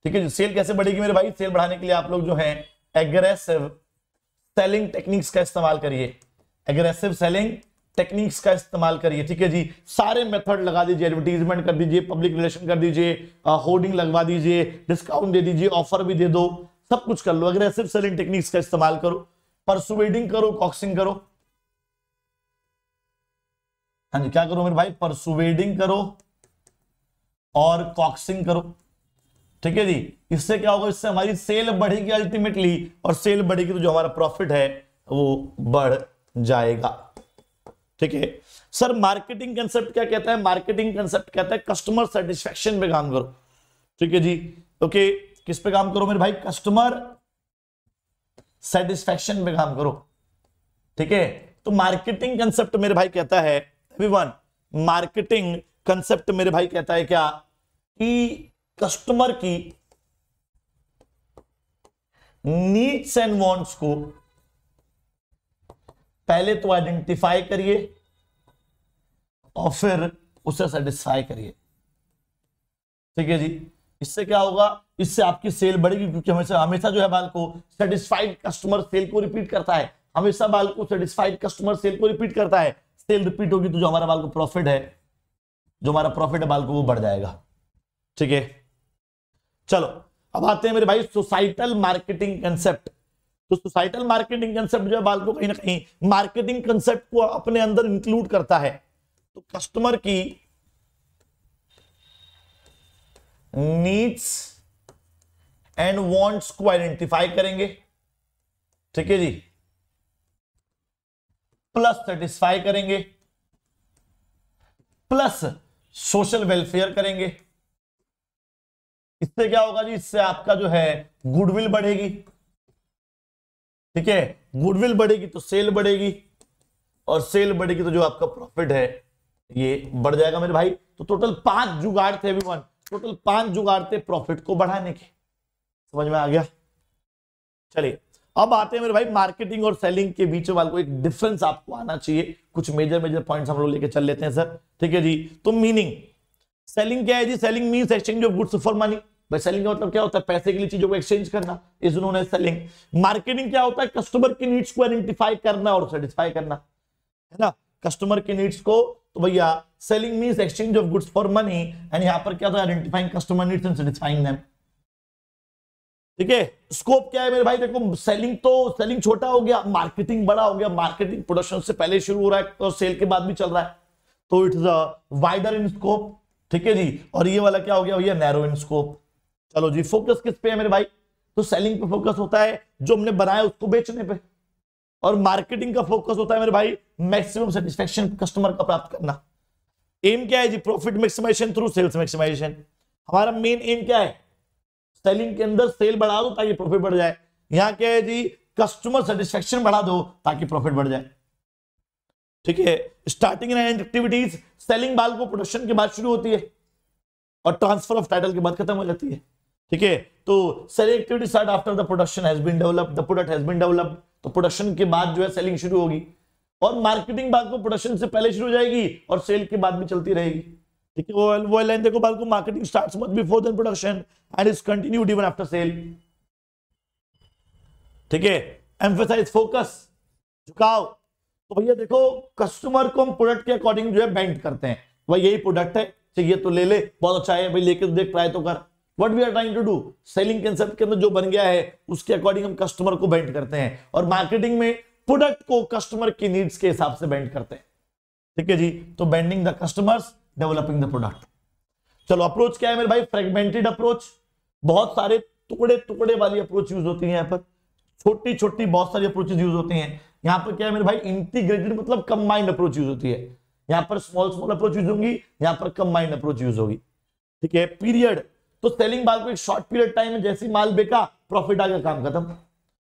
ठीक है जी। सेल कैसे बढ़ेगी मेरे भाई? सेल बढ़ाने के लिए आप लोग जो है एग्रेसिव सेलिंग टेक्निक्स का इस्तेमाल करिए, एग्रेसिव सेलिंग टेक्निक्स का इस्तेमाल करिए, ठीक है जी। सारे मेथड लगा दीजिए, एडवर्टीजमेंट कर दीजिए, पब्लिक रिलेशन कर दीजिए, होर्डिंग लगवा दीजिए, डिस्काउंट दे दीजिए, ऑफर भी दे दो, सब कुछ कर लो। एग्रेसिव सेलिंग टेक्निक्स का इस्तेमाल करो, परसुएडिंग करो, कॉक्सिंग करो। हाँ जी, क्या करो मेरे भाई? परसुएडिंग करो और कॉक्सिंग करो, ठीक है जी। इससे क्या होगा? इससे हमारी सेल बढ़ेगी अल्टीमेटली, और सेल बढ़ेगी तो जो हमारा प्रॉफिट है वो बढ़ जाएगा, ठीक है। सर मार्केटिंग कंसेप्ट क्या कहता है? मार्केटिंग कंसेप्ट कहता है कस्टमर सेटिस्फेक्शन पे काम करो, ठीक है जी। ओके, किस पे काम करो मेरे भाई? कस्टमर सेटिस्फैक्शन पे काम करो। ठीक है, तो मार्केटिंग कंसेप्ट मेरे भाई कहता है एवरीवन, मार्केटिंग कंसेप्ट मेरे भाई कहता है क्या कि कस्टमर की नीड्स एंड वांट्स को पहले तो आइडेंटिफाई करिए और फिर उसे सेटिस्फाई करिए। ठीक है जी, इससे क्या होगा, इससे आपकी सेल बढ़ेगी, क्योंकि हमेशा हमेशा जो है बाल को सेटिस्फाइड कस्टमर सेल को रिपीट करता है, हमेशा बाल को सेटिस्फाइड कस्टमर सेल को रिपीट करता है। सेल रिपीट होगी तो जो हमारा बाल को प्रॉफिट है, जो हमारा प्रॉफिट है बाल को, वो बढ़ जाएगा। ठीक है, चलो अब आते हैं मेरे भाई सोसाइटल मार्केटिंग कंसेप्ट। तो सोसाइटल मार्केटिंग कंसेप्ट जो है बाल को कहीं ना कहीं मार्केटिंग कंसेप्ट को अपने अंदर इंक्लूड करता है। तो कस्टमर की नीड्स एंड वांट्स को आइडेंटिफाई करेंगे। ठीक है जी, प्लस सेटिस्फाई करेंगे, प्लस सोशल वेलफेयर करेंगे। इससे क्या होगा जी, इससे आपका जो है गुडविल बढ़ेगी। ठीक है, गुडविल बढ़ेगी तो सेल बढ़ेगी, और सेल बढ़ेगी तो जो आपका प्रॉफिट है ये बढ़ जाएगा मेरे भाई। तो टोटल 5 जुगाड़ थे एवरीवन, टोटल 5 जुगाड़ थे प्रॉफिट को बढ़ाने के। समझ में आ गया? चलिए अब आते हैं मेरे भाई मार्केटिंग और सेलिंग के बीच में को एक डिफरेंस आपको आना चाहिए। कुछ मेजर पॉइंट्स हम लोग लेके चल लेते हैं सर। ठीक है जी, तो मीनिंग सेलिंग क्या है जी? Selling means exchange of goods for money. भाई सेलिंग का मतलब क्या होता है? पैसे के लिए चीजों को एक्सचेंज करना, is known as selling. Marketing क्या होता है? कस्टमर की नीड्स को आइडेंटिफाई करना और सेटिस्फाई करना, है ना, कस्टमर की नीड्स को। तो भैया selling means exchange of goods for money, and यहां पर क्या होता है? Identifying customer needs and satisfying them. ठीक है, स्कोप क्या है मेरे भाई? देखो सेलिंग छोटा हो गया, मार्केटिंग बड़ा हो गया। मार्केटिंग प्रोडक्शन से पहले शुरू हो रहा है और सेल के बाद भी चल रहा है, तो it is a wider in scope. ठीक है जी, और ये वाला क्या हो गया भैया? Narrow in scope. चलो जी, फोकस किस पे है मेरे भाई? तो सेलिंग पे फोकस होता है जो हमने बनाया उसको बेचने पे, और मार्केटिंग का फोकस होता है मेरे भाई मैक्सिमम सेटिस्फेक्शन कस्टमर का प्राप्त करना। एम क्या है जी? Profit maximisation through sales maximisation. हमारा मेन एम क्या है? सेलिंग के अंदर सेल बढ़ा दो ताकि प्रॉफिट बढ़ जाए। यहां क्या है जी? कस्टमर सेटिस्फेक्शन बढ़ा दो ताकि प्रॉफिट बढ़ जाए। ठीक है, स्टार्टिंग एंड एक्टिविटीज सेलिंग बाल को प्रोडक्शन के बाद शुरू होती है और ट्रांसफर ऑफ टाइटल के बाद खत्म हो जाती है। ठीक है, तो selling activity start after the production has been developed, the product has been developed. तो प्रोडक्शन के बाद जो है सेलिंग शुरू होगी, और मार्केटिंग बाल को प्रोडक्शन से पहले शुरू हो जाएगी और सेल के बाद भी चलती रहेगी। ठीक है, वो लाइन देखो बाल को, marketing starts much before then production and is continued even after sale. ठीक है, एम्फसाइज फोकस, झुकाव। तो भैया देखो, कस्टमर को हम प्रोडक्ट के अकॉर्डिंग जो है बेंड करते हैं। भाई यही प्रोडक्ट है, चाहिए तो ले ले, बहुत अच्छा है भाई, लेके देख, ट्राई तो कर। What we are trying to do, selling concept के अंदर जो बन गया है उसके अकॉर्डिंग हम कस्टमर को बेंड करते हैं, और मार्केटिंग में प्रोडक्ट को कस्टमर की नीड्स के हिसाब से बेंड करते हैं। ठीक है जी, तो bending the customers, developing the product. चलो अप्रोच क्या है मेरे भाई? Fragmented approach. बहुत सारे टुकड़े टुकड़े वाली अप्रोच यूज होती है, यहाँ पर छोटी छोटी बहुत सारी अप्रोचेज यूज होती हैं। यहाँ पर क्या है मेरे भाई? इंटीग्रेटेड मतलब कंबाइंड अप्रोच यूज होती है। यहाँ पर स्मॉल अप्रोच यूज होगी, यहाँ पर कंबाइंड अप्रोच यूज होगी। ठीक है, पीरियड, तो सेलिंग बाल को एक शॉर्ट पीरियड टाइम में जैसी माल बेका, प्रॉफिट आ गया, काम खत्म।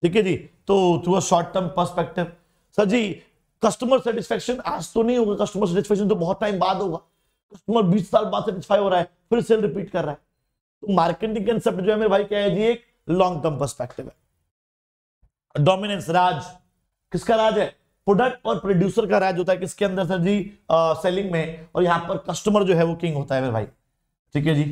ठीक है जी, तो through a short term perspective. Sir जी कस्टमर सेटिस्फेक्शन आज तो नहीं होगा, कस्टमर सेटिस्फेक्शन तो बहुत टाइम बाद होगा। कस्टमर 20 साल बाद सेटिस्फाई हो रहा है, फिर सेल रिपीट कर रहा है। तो मार्केटिंग कंसेप्ट जो है मेरे भाई क्या है जी? एक लॉन्ग टर्म पर्सपेक्टिव है। डोमिनेंस, राज, किसका राज है? प्रोडक्ट और प्रोड्यूसर का राज होता है किसके अंदर सर जी? सेलिंग में। और यहां पर कस्टमर जो है वो किंग होता है मेरे भाई। ठीक है जी,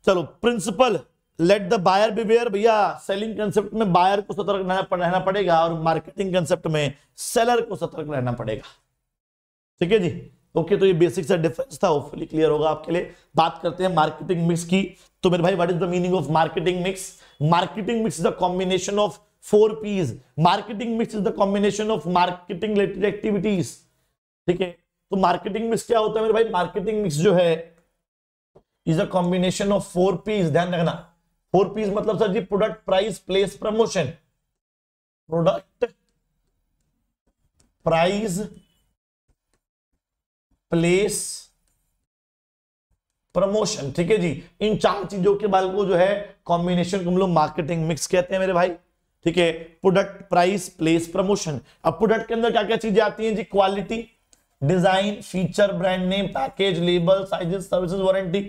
चलो principle, let the buyer beware. भैया सेलिंग कंसेप्ट में बायर को सतर्क रहना पड़ेगा, और मार्केटिंग कंसेप्ट में सेलर को सतर्क रहना पड़ेगा। ठीक है जी, ओके, तो ये बेसिक सा डिफरेंस था, होपफुली क्लियर होगा आपके लिए। बात करते हैं मार्केटिंग मिक्स की। तो मेरे भाई what is the meaning of marketing mix? Marketing mix is the combination of 4 P's। Marketing mix is the combination of marketing related activities. ठीक है, तो मार्केटिंग मिक्स क्या होता है मेरे भाई? मार्केटिंग मिक्स जो है is a combination of 4 P's। ध्यान रखना, 4 P's मतलब सर जी product, price, place, promotion. Product, price, place, promotion. ठीक है जी, इन 4 चीजों के बाल को जो है कॉम्बिनेशन को हम लोग मार्केटिंग मिक्स कहते हैं मेरे भाई। ठीक है, प्रोडक्ट, प्राइस, प्लेस, प्रमोशन। अब प्रोडक्ट के अंदर क्या क्या चीजें आती हैं जी? Quality, design, feature, brand name, package, label, sizes, services, warranty.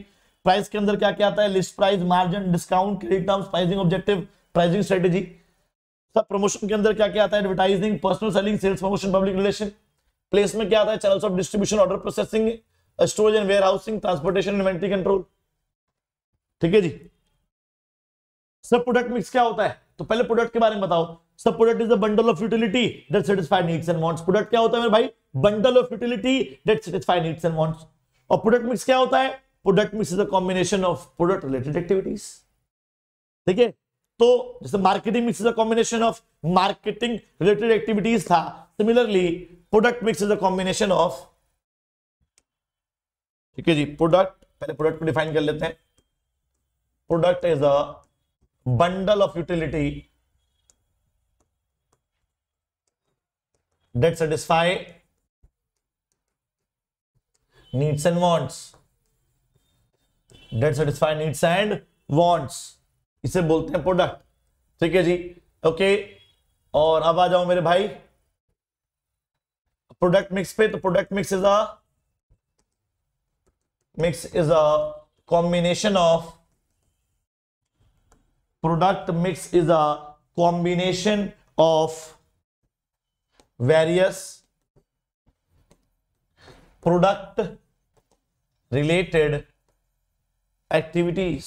Price के अंदर क्या क्या आता है? List price, margin, discount, credit terms, pricing objective, pricing strategy. सब प्रमोशन के अंदर क्या क्या आता है? Advertising, personal selling, sales promotion, public relation. Place में क्या आता है? Channels of distribution, order processing, storage and warehousing, transportation, inventory control. ठीक है जी। सब प्रोडक्ट मिक्स क्या होता है? तो पहले प्रोडक्ट के बारे में बताओ। सब product is a bundle of utility that satisfy needs and wants. Product क्या होता है मेरे भाई? Bundle of utility that satisfy needs and wants. और प्रोडक्ट मिक्स क्या होता है? Product mix is a combination of product related activities. ठीक है, तो जैसे marketing mix is a combination of marketing related activities था, similarly product mix is a combination of, ठीक है जी, प्रोडक्ट, पहले प्रोडक्ट को डिफाइन कर लेते हैं। Product is a bundle of utility that satisfy needs and wants, that satisfy needs and wants, इसे बोलते हैं प्रोडक्ट। ठीक है जी, ओके। और अब आ जाओ मेरे भाई प्रोडक्ट मिक्स पे। तो product mix is a combination of, product mix is a combination of various product related activities।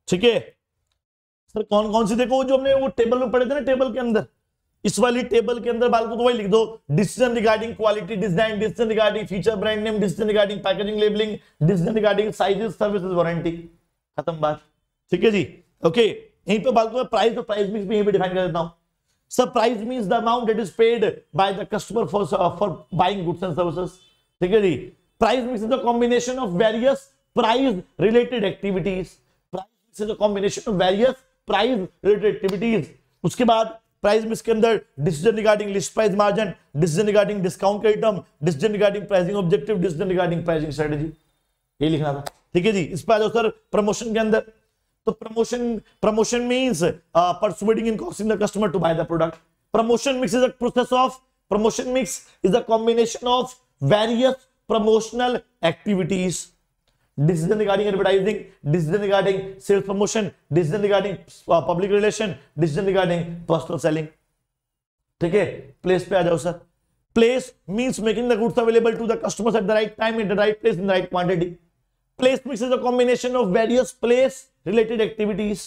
ठीक है सर, कौन कौन सी? देखो जो हमने वो टेबल में पढ़े थे ना, टेबल के अंदर, इस वाली टेबल के अंदर बाल को तो वही लिख दो। Decision regarding quality, design, decision regarding feature, brand name, decision regarding packaging, labelling, decision regarding sizes, services, warranty. खत्म बात। ठीक है जी, ओके। यहीं पे बाल को प्राइस, तो प्राइस मिक्स भी यहीं पे डिफाइन कर देता हूं। सब price means the amount that is paid by the customer for buying goods and services. ठीक है जी। Price mix is the combination of various price related activities. Price mix is the combination of various price related activities. उसके बाद price mix के अंदर decision regarding list price, margin, decision regarding discount credit term, decision regarding pricing objective, decision regarding pricing strategy. ये लिखना था। ठीक है जी। इस पर आ जाओ सर प्रमोशन के अंदर। तो promotion means persuading and costing the customer to buy the product. Promotion mix is a process of, promotion mix is a combination of various promotional activities. Decision regarding advertising, decision regarding sales promotion, decision regarding public relation, decision regarding personal selling। ठीक है, place पे आ जाओ sir. Place means making the goods available to the customers at the right time, at the right place, in the right quantity. Place mix is a combination of various place related activities.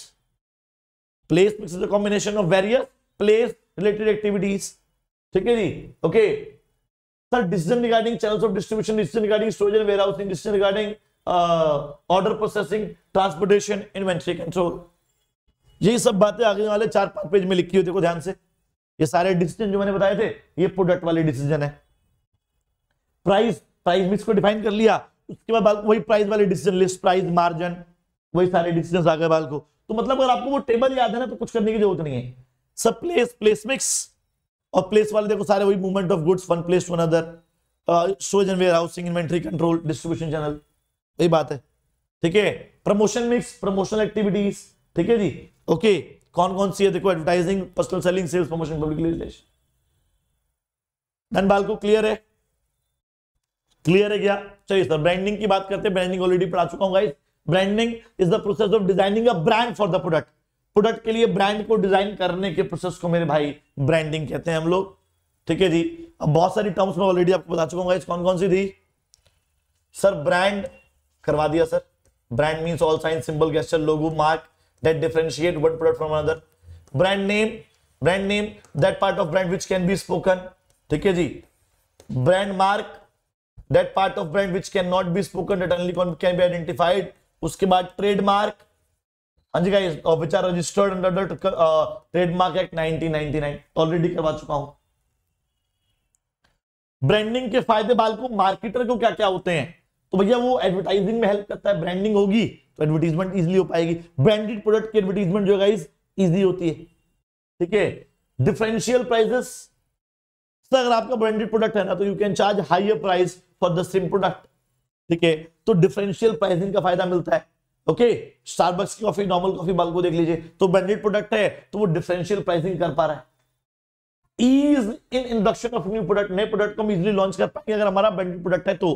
Place mix is a combination of various place related activities. ठीक है जी, okay sir. Decision regarding channels of distribution, decision regarding storage and warehousing, decision regarding order processing, transportation, inventory control. यही सब बातें आगे वाले 4-5 page में लिखी हुई, देखो ध्यान से। ये सारे डिसीजन जो मैंने बताए थे, ये प्रोडक्ट वाले डिसीजन है। प्राइस मिक्स को डिफाइन कर लिया, उसके बाद वही प्राइस वाले डिसीजन, लिस्ट प्राइस, मार्जिन, वही सारे डिसीजन आ गए बाल को। तो मतलब अगर आपको वो टेबल याद है ना, तो कुछ करने की जरूरत नहीं है। सब प्लेस मिक्स और प्लेस वाले देखो सारे वही movement of goods one place to another, storage and warehousing, inventory control, distribution channel, यही बात है। ठीक है। Promotion mix, promotional activities. ठीक है जी, ओके। कौन कौन सी है देखो? Advertising, personal selling, sales promotion, public relation. Done बाल को? क्लियर है? क्लियर है क्या? चलिए सर ब्रांडिंग की बात करते हैं। ब्रांडिंग ऑलरेडी पढ़ा चुका हूं guys. Branding is the process of designing a brand for the product. Product के लिए ब्रांड को डिजाइन करने के प्रोसेस को मेरे भाई ब्रांडिंग कहते हैं हम लोग। ठीक है जी। अब बहुत सारी टर्म्स में ऑलरेडी आपको बता चुका हूं गाइस। कौन कौन सी थी सर? ब्रांड करवा दिया sir. Brand means all sign, symbol, gesture, logo, mark that differentiate one product from another. Brand name that part of brand which can be spoken. ठीक है जी। Brand mark that part of brand which can not be spoken, that only can be identified. उसके बाद trademark, हाँ जी guys, which are registered under the trademark act 1999, already करवा चुका हूं। ब्रांडिंग के फायदे बाल को, मार्केटर को क्या क्या होते हैं? तो भैया वो एडवर्टाइजिंग में हेल्प करता है। ब्रांडिंग होगी तो एडवर्टाइजमेंट इजीली हो पाएगी। ब्रांडेड प्रोडक्ट की एडवर्टाइजमेंट जो गाइस इजी होती है। ठीक है। डिफरेंशियल प्राइसेस, अगर आपका ब्रांडेड प्रोडक्ट है ना, तो you can charge higher price for the same product. ठीक है। तो डिफरेंशियल प्राइसिंग का फायदा मिलता है। ओके, स्टारबक्स की कॉफी, नॉर्मल कॉफी बाल को देख लीजिए, तो ब्रांडेड प्रोडक्ट है तो वो डिफरेंशियल प्राइसिंग कर पा रहा है। Ease in introduction of new product, नए प्रोडक्ट को हम इजीली लॉन्च कर पाएंगे अगर हमारा ब्रांडेड प्रोडक्ट है तो।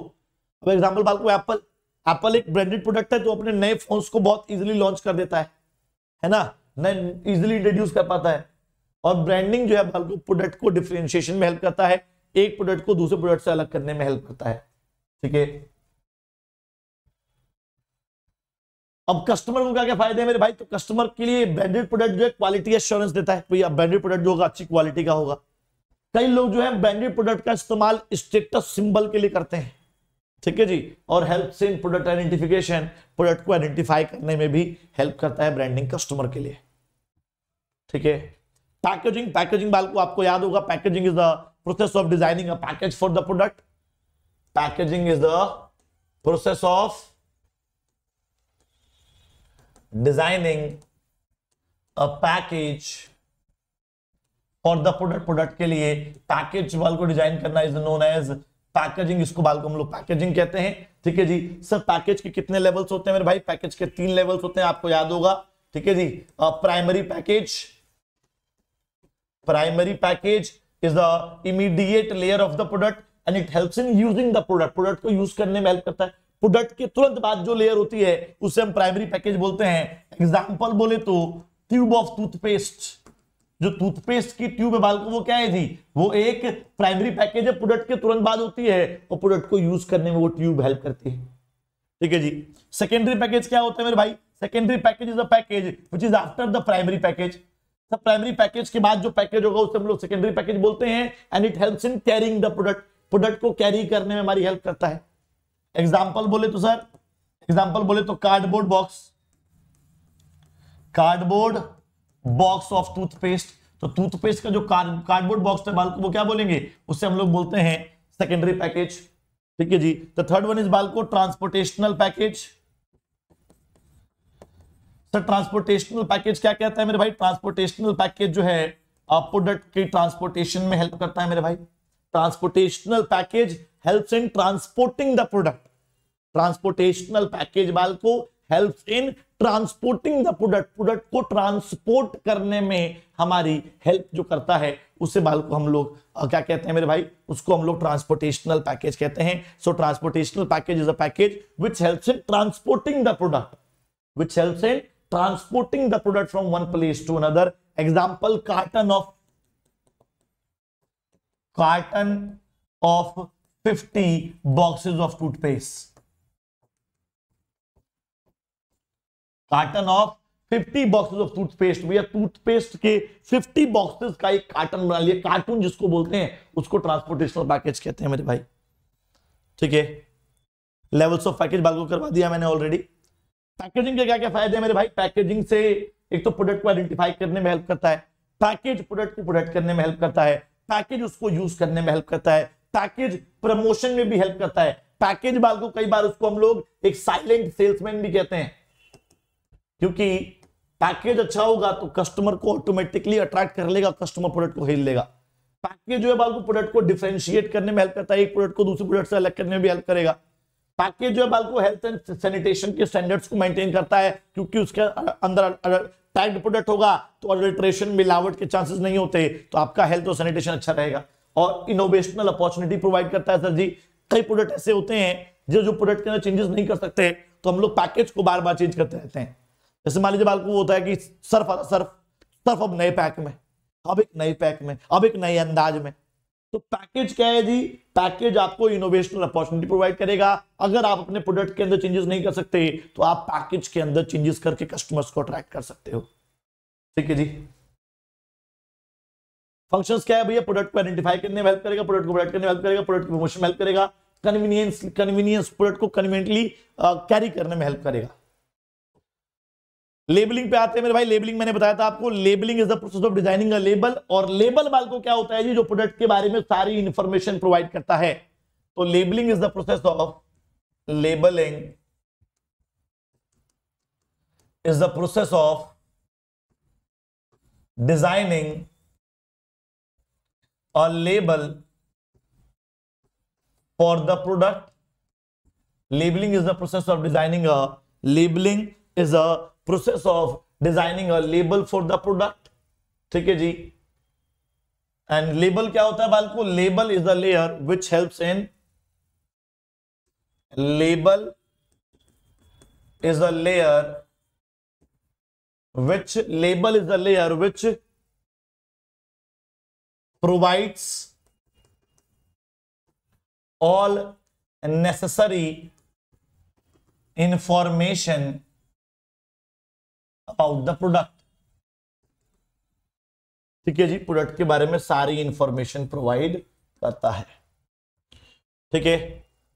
अब एग्जांपल बाल को एप्पल एक ब्रांडेड प्रोडक्ट है तो अपने नए फोन्स को बहुत इजीली लॉन्च कर देता है ना, इजीली इंट्रोड्यूस कर पाता है। और ब्रांडिंग जो है बाल को प्रोडक्ट को डिफरेंशिएशन में हेल्प करता है, एक प्रोडक्ट को दूसरे प्रोडक्ट से अलग करने में हेल्प करता है। ठीक है, अब कस्टमर को क्या क्या फायदे हैं मेरे भाई, तो कस्टमर के लिए ब्रांडेड प्रोडक्ट जो है क्वालिटी एश्योरेंस देता है, भैया ब्रांडेड प्रोडक्ट जो होगा अच्छी क्वालिटी का होगा। कई लोग जो है ब्रांडेड प्रोडक्ट का इस्तेमाल स्टेटस सिंबल के लिए करते हैं, ठीक है जी, और help in product identification, product को आइडेंटिफाई करने में भी हेल्प करता है ब्रांडिंग कस्टमर के लिए। ठीक है, पैकेजिंग बाल को आपको याद होगा, packaging is the process of designing a package for the product. Packaging is the process of designing a package for the product के लिए पैकेज बाल को डिजाइन करना इज नोन एज पैकेजिंग, इसको बाल को हम लोग पैकेजिंग कहते हैं। ठीक है जी, सर पैकेज के कितने लेवल्स होते हैं मेरे भाई, पैकेज के 3 लेवल्स होते हैं, आपको याद होगा। ठीक है जी, primary package is the immediate layer of the product and it helps in using the product को यूज करने में हेल्प करता है। प्रोडक्ट के तुरंत बाद जो लेयर होती है उसे हम प्राइमरी पैकेज बोलते हैं। एग्जांपल बोले तो ट्यूब ऑफ टूथपेस्ट, जो टूथपेस्ट की ट्यूब है बाल को, वो क्या है जी, वो एक प्राइमरी पैकेज है, प्रोडक्ट के तुरंत बाद होती है और प्रोडक्ट को यूज करने में वो ट्यूब हेल्प करती है। ठीक है जी, सेकेंडरी पैकेज क्या होता है मेरे भाई, secondary package is a package which is after the primary package. सब प्राइमरी पैकेज के बाद जो पैकेज होगा उसे हम लोग सेकेंडरी पैकेज बोलते हैं and it helps in carrying the product को कैरी करने में हमारी हेल्प करता है। एग्जाम्पल बोले तो कार्डबोर्ड बॉक्स ऑफ टूथपेस्ट, तो टूथपेस्ट का जो कार्डबोर्ड बॉक्स है बाल को वो क्या बोलेंगे, उससे हम लोग बोलते हैं सेकेंडरी पैकेज। ठीक है जी, द थर्ड वन इज बाल को ट्रांसपोर्टेशनल पैकेज। सर ट्रांसपोर्टेशनल पैकेज क्या कहता है मेरे भाई, ट्रांसपोर्टेशनल पैकेज जो है प्रोडक्ट की ट्रांसपोर्टेशन में हेल्प करता है मेरे भाई। Transportational package helps in transporting the product, transportational package बाल को helps in transporting the product को ट्रांसपोर्ट करने में हमारी हेल्प जो करता है उसे बाल को हम लोग क्या कहते हैं मेरे भाई, उसको हम लोग ट्रांसपोर्टेशनल पैकेज कहते हैं। So transportational package is a package which helps in transporting the product from one place to another. Example carton of 50 boxes of toothpaste, carton of 50 boxes of toothpaste, भैया टूथपेस्ट के 50 बॉक्सेस का एक carton बना लिया, cartoon जिसको बोलते हैं उसको ट्रांसपोर्टेशनल पैकेज कहते हैं मेरे भाई। ठीक है, लेवल्स ऑफ पैकेज बाल को करवा दिया मैंने ऑलरेडी। पैकेजिंग के क्या क्या फायदे हैं मेरे भाई, पैकेजिंग से एक तो प्रोडक्ट को आइडेंटिफाई करने में हेल्प करता है, पैकेज प्रोडक्ट को प्रोडक्ट करने में हेल्प करता है, पैकेज उसको यूज करने में हेल्प करता है, पैकेज प्रमोशन में भी हेल्प करता है। पैकेज बाल को कई बार उसको हम लोग एक साइलेंट सेल्समैन भी कहते हैं, क्योंकि पैकेज अच्छा होगा तो कस्टमर को ऑटोमेटिकली अट्रैक्ट कर लेगा, कस्टमर प्रोडक्ट को खरीद लेगा। पैकेज जो है बाल को प्रोडक्ट को डिफरेंशिएट करने में हेल्प करता है, एक प्रोडक्ट को दूसरे प्रोडक्ट से अलग करने में भी हेल्प करेगा। पैकेज जो है बाल को हेल्थ एंड सैनिटेशन के स्टैंडर्ड्स को मेंटेन करता है, क्योंकि उसके अंदर टैग्ड प्रोडक्ट होगा तो अडल्ट्रेशन मिलावट के चांसेस नहीं होते, तो आपका हेल्थ और सैनिटेशन अच्छा रहेगा। और इनोवेशनल अपॉर्चुनिटी प्रोवाइड करता है। सर जी कई प्रोडक्ट ऐसे होते हैं जो प्रोडक्ट के अंदर चेंजेस नहीं कर सकते, तो हम लोग पैकेज को बार बार चेंज करते रहते हैं। जैसे मान लीजिए बाल को होता है कि सर्फ अब नए पैक में, अब एक नए पैक में, अब एक नए अंदाज में, तो पैकेज क्या है जी, पैकेज आपको इनोवेशनल अपॉर्चुनिटी प्रोवाइड करेगा। अगर आप अपने प्रोडक्ट के अंदर चेंजेस नहीं कर सकते तो आप पैकेज के अंदर चेंजेस करके कस्टमर्स को अट्रैक्ट कर सकते हो। ठीक है जी, फंक्शंस क्या है भैया, प्रोडक्ट को आइडेंटिफाई करने में हेल्प करेगा, प्रोडक्ट को प्रोडक्ट करने में हेल्प करेगा, प्रोडक्ट की प्रमोशन में हेल्प करेगा, कन्वीनियंस प्रोडक्ट को कन्वीनियंटली कैरी करने में हेल्प करेगा। लेबलिंग पे आते हैं मेरे भाई। लेबलिंग मैंने बताया था आपको, labelling is the process of designing a label. और लेबल बाल को क्या होता है जी, जो प्रोडक्ट के बारे में सारी इंफॉर्मेशन प्रोवाइड करता है। तो labelling is the process of designing a label for the product. Labeling is the process of designing a is a process of designing a label for the product. ठीक है जी। एंड लेबल क्या होता है बालको? Label is the layer which helps in, label is a layer which, label is the layer which provides all necessary information about the product। ठीक है जी, प्रोडक्ट के बारे में सारी इंफॉर्मेशन प्रोवाइड करता है। ठीक है,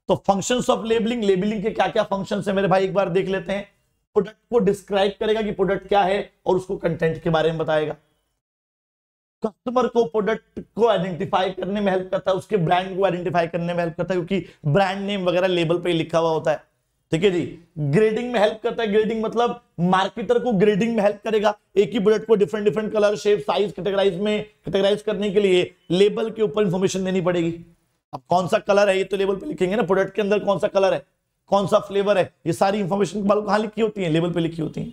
तो फंक्शंस ऑफ लेबलिंग, लेबलिंग के क्या क्या फंक्शंस है मेरे भाई एक बार देख लेते हैं। प्रोडक्ट को डिस्क्राइब करेगा कि प्रोडक्ट क्या है और उसको कंटेंट के बारे में बताएगा। कस्टमर को प्रोडक्ट को आइडेंटिफाई करने में हेल्प करता है, उसके ब्रांड को आइडेंटिफाई करने में हेल्प करता है, क्योंकि ब्रांड नेम वगैरह लेबल पे लिखा हुआ होता है। ठीक है जी। ग्रेडिंग में हेल्प करता है, ग्रेडिंग मतलब मार्केटर को ग्रेडिंग में हेल्प करेगा। एक ही प्रोडक्ट को different different colour, shape, size, categorise करने के लिए लेबल के ऊपर इंफॉर्मेशन देनी पड़ेगी। अब कौन सा कलर है ये तो लेबल पे लिखेंगे ना, प्रोडक्ट के अंदर कौन सा कलर है, कौन सा फ्लेवर है, ये सारी इंफॉर्मेशन कहां लिखी होती है? लेबल पे लिखी होती है।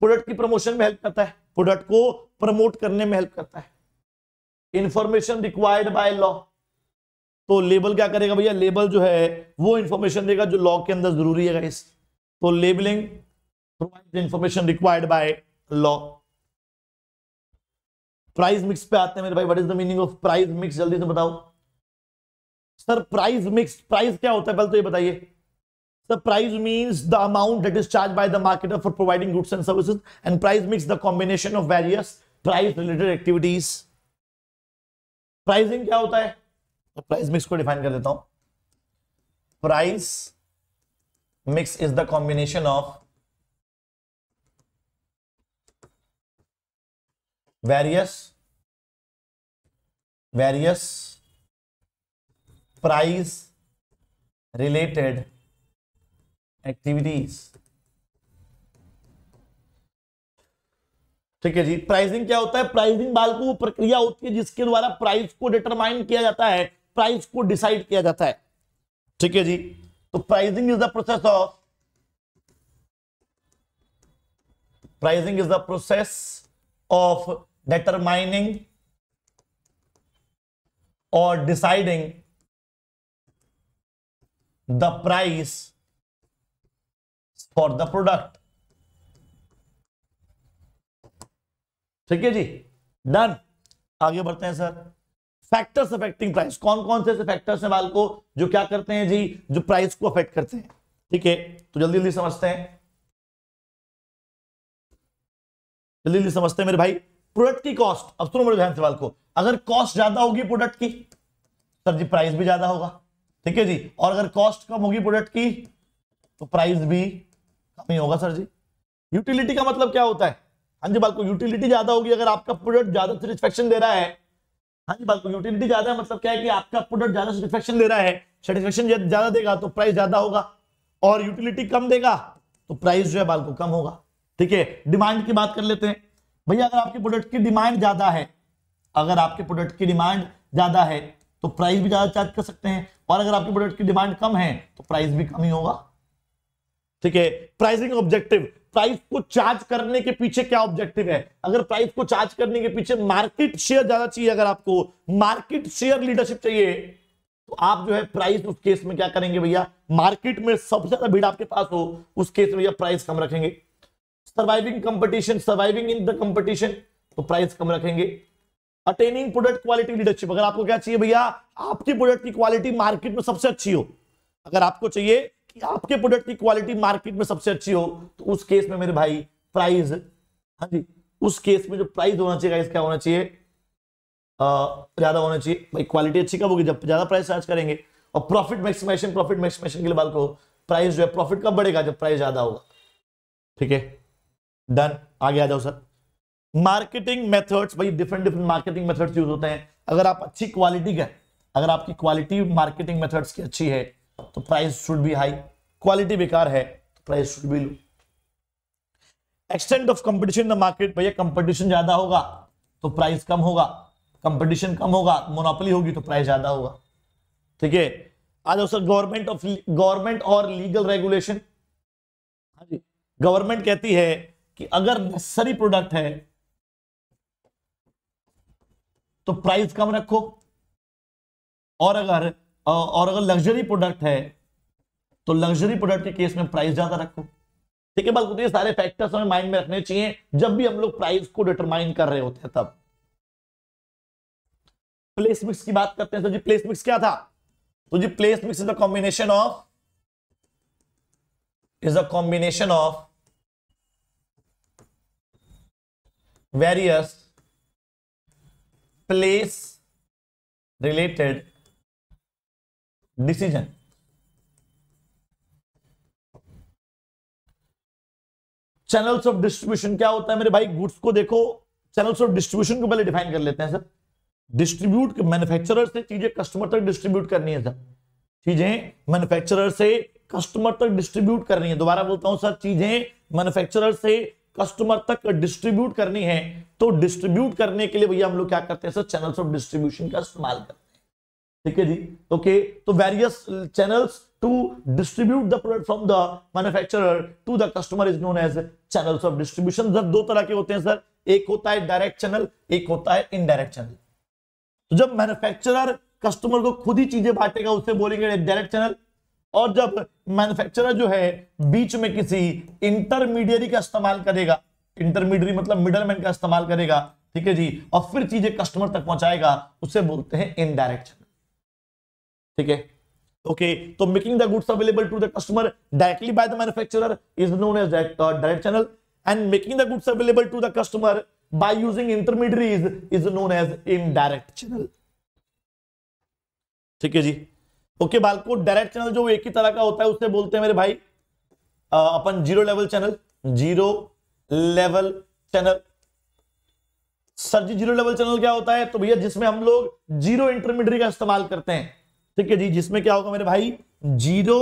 प्रोडक्ट की प्रमोशन में हेल्प करता है, प्रोडक्ट को प्रमोट करने में हेल्प करता है। इंफॉर्मेशन रिक्वायर्ड बाय लॉ, तो लेबल क्या करेगा भैया? लेबल जो है वो इंफॉर्मेशन देगा जो लॉ के अंदर जरूरी है गाइस। तो labelling provides information required by law. Price mix पे आते हैं मेरे भाई। What is the meaning of price mix? जल्दी से बताओ सर। प्राइस मिक्स, प्राइस क्या होता है पहले तो ये बताइए sir. Price means the amount that is charge by the marketer for providing goods and services, and price mix the combination of various price related activities. Pricing क्या होता है? तो प्राइस मिक्स को डिफाइन कर देता हूं। Price mix is the combination of various price related activities. ठीक है जी। प्राइसिंग क्या होता है? प्राइसिंग बालको वो प्रक्रिया होती है जिसके द्वारा प्राइस को डिटरमाइन किया जाता है, प्राइस को डिसाइड किया जाता है। ठीक है जी। तो pricing is the process of determining or deciding the price for the product। ठीक है जी, डन। आगे बढ़ते हैं सर। फैक्टर्स अफेक्टिंग प्राइस, कौन कौन से फैक्टर्स हैं बाल को जो क्या करते हैं जी, जो प्राइस को अफेक्ट करते हैं। ठीक है, तो जल्दी जल्दी समझते हैं, जल्दी जल्दी समझते हैं मेरे भाई। प्रोडक्ट की कॉस्ट, अब सुनो मेरे ध्यान से बाल को। अगर कॉस्ट ज्यादा होगी प्रोडक्ट की सर जी प्राइस भी ज्यादा होगा। ठीक है जी। और अगर कॉस्ट कम होगी प्रोडक्ट की तो प्राइस भी कम ही होगा सर जी। यूटिलिटी का मतलब क्या होता है? हाँ जी बाल को, यूटिलिटी ज्यादा होगी अगर आपका प्रोडक्ट ज्यादा सेटिस्फेक्शन दे रहा है। हाँ जी बाल को, यूटिलिटी ज्यादा है मतलब क्या है कि आपका प्रोडक्ट ज्यादा सेटिस्फेक्शन दे रहा है। सेटिस्फेक्शन ज्यादा देगा तो प्राइस ज्यादा होगा, और यूटिलिटी कम देगा तो प्राइस जो है बाल को कम होगा। ठीक है। डिमांड की बात कर लेते हैं भैया। अगर आपके प्रोडक्ट की डिमांड ज्यादा है, अगर आपके प्रोडक्ट की डिमांड ज्यादा है तो प्राइस भी ज्यादा चार्ज कर सकते हैं, और अगर आपके प्रोडक्ट की डिमांड कम है तो प्राइस भी कम ही होगा। ठीक है। प्राइसिंग ऑब्जेक्टिव, प्राइस को चार्ज करने के पीछे क्या ऑब्जेक्टिव है? अगर प्राइस को चार्ज करने के पीछे मार्केट शेयर ज्यादा चाहिए, अगर आपको मार्केट शेयर लीडरशिप चाहिए तो आप जो है प्राइस उस केस में क्या करेंगे भैया? मार्केट में सबसे ज्यादा भीड़ आपके पास हो उस केस में भैया प्राइस कम रखेंगे। Surviving competition, surviving in the competition तो प्राइस कम रखेंगे। अटेनिंग प्रोडक्ट क्वालिटी लीडरशिप, अगर आपको क्या चाहिए भैया? आपकी प्रोडक्ट की क्वालिटी मार्केट में सबसे अच्छी हो। अगर आपको चाहिए कि आपके प्रोडक्ट की क्वालिटी मार्केट में सबसे अच्छी हो तो उस केस में मेरे भाई प्राइस, हाँ जी, उस केस में जो प्राइस होना चाहिए क्या होना चाहिए? ज्यादा होना चाहिए। भाई क्वालिटी अच्छी कब होगी? जब ज्यादा प्राइस चार्ज करेंगे। और प्रॉफिट मैक्सिमाइजेशन, प्रॉफिट मैक्सिमाइजेशन के लिए बाल को प्राइस जो है, प्रॉफिट कब बढ़ेगा? जब प्राइस ज्यादा होगा। ठीक है, डन। आगे आ जाओ सर। मार्केटिंग मेथड्स, भाई different different marketing methods use होते हैं। अगर आप अच्छी क्वालिटी का, अगर आपकी क्वालिटी मार्केटिंग मेथड्स की अच्छी है तो price should be high, quality बेकार है तो price should be low. Extent of competition in the market, भैया कंपटीशन ज्यादा होगा तो प्राइस कम होगा, कंपटीशन कम होगा, मोनोपोली होगी तो प्राइस ज्यादा होगा। ठीक है। आ जाओ सर। गवर्नमेंट और लीगल रेगुलेशन, हाँ जी, गवर्नमेंट कहती है कि अगर नेसेसरी प्रोडक्ट है तो प्राइस कम रखो, और अगर लग्जरी प्रोडक्ट है तो लग्जरी प्रोडक्ट के केस में प्राइस ज्यादा रखो। ठीक है बात, ये सारे फैक्टर्स हमें माइंड में रखने चाहिए जब भी हम लोग प्राइस को डिटरमाइन कर रहे होते हैं। तब प्लेस मिक्स की बात करते हैं। तो जी प्लेस मिक्स क्या था? तो जी place mix is a combination of various place related decision. Channels of distribution क्या होता है मेरे भाई? गुड्स को देखो, चैनल्स ऑफ डिस्ट्रीब्यूशन को पहले डिफाइन कर लेते हैं सर। डिस्ट्रीब्यूट, मैन्युफैक्चरर से चीजें कस्टमर तक डिस्ट्रीब्यूट करनी है सर। चीजें मैन्युफैक्चरर से कस्टमर तक डिस्ट्रीब्यूट करनी है। दोबारा बोलता हूं सर, चीजें मैन्युफैक्चरर से कस्टमर तक डिस्ट्रीब्यूट करनी है। तो डिस्ट्रीब्यूट करने के लिए भैया हम लोग क्या करते हैं सर? चैनल्स ऑफ डिस्ट्रीब्यूशन का इस्तेमाल करते हैं। ठीक है जी, ओके। तो various channels to distribute the product from the manufacturer to the customer is known as channels of distribution. Sir दो तरह के होते हैं सर, एक होता है डायरेक्ट चैनल, एक होता है इनडायरेक्ट चैनल। तो जब मैन्युफैक्चरर कस्टमर को खुद ही चीजें बांटेगा उसे बोलेंगे डायरेक्ट चैनल, और जब मैन्युफैक्चरर जो है बीच में किसी इंटरमीडियरी का इस्तेमाल करेगा, इंटरमीडियरी मतलब मिडलमैन का इस्तेमाल करेगा, ठीक है जी, और फिर चीजें कस्टमर तक पहुंचाएगा, उसे बोलते हैं इनडायरेक्ट चैनल। ठीक है, ओके। तो making the goods available to the customer directly by the manufacturer is known as direct channel, and making the goods available to the customer by using intermediaries is known as indirect channel। ठीक है जी, okay बालको। Direct channel जो एक ही तरह का होता है उसे बोलते हैं मेरे भाई अपन zero level channel. Zero level channel sir ji, zero level channel क्या होता है? तो भैया जिसमें हम लोग जीरो इंटरमीडिएट का इस्तेमाल करते हैं। ठीक है जी, जिसमें क्या होगा मेरे भाई? जीरो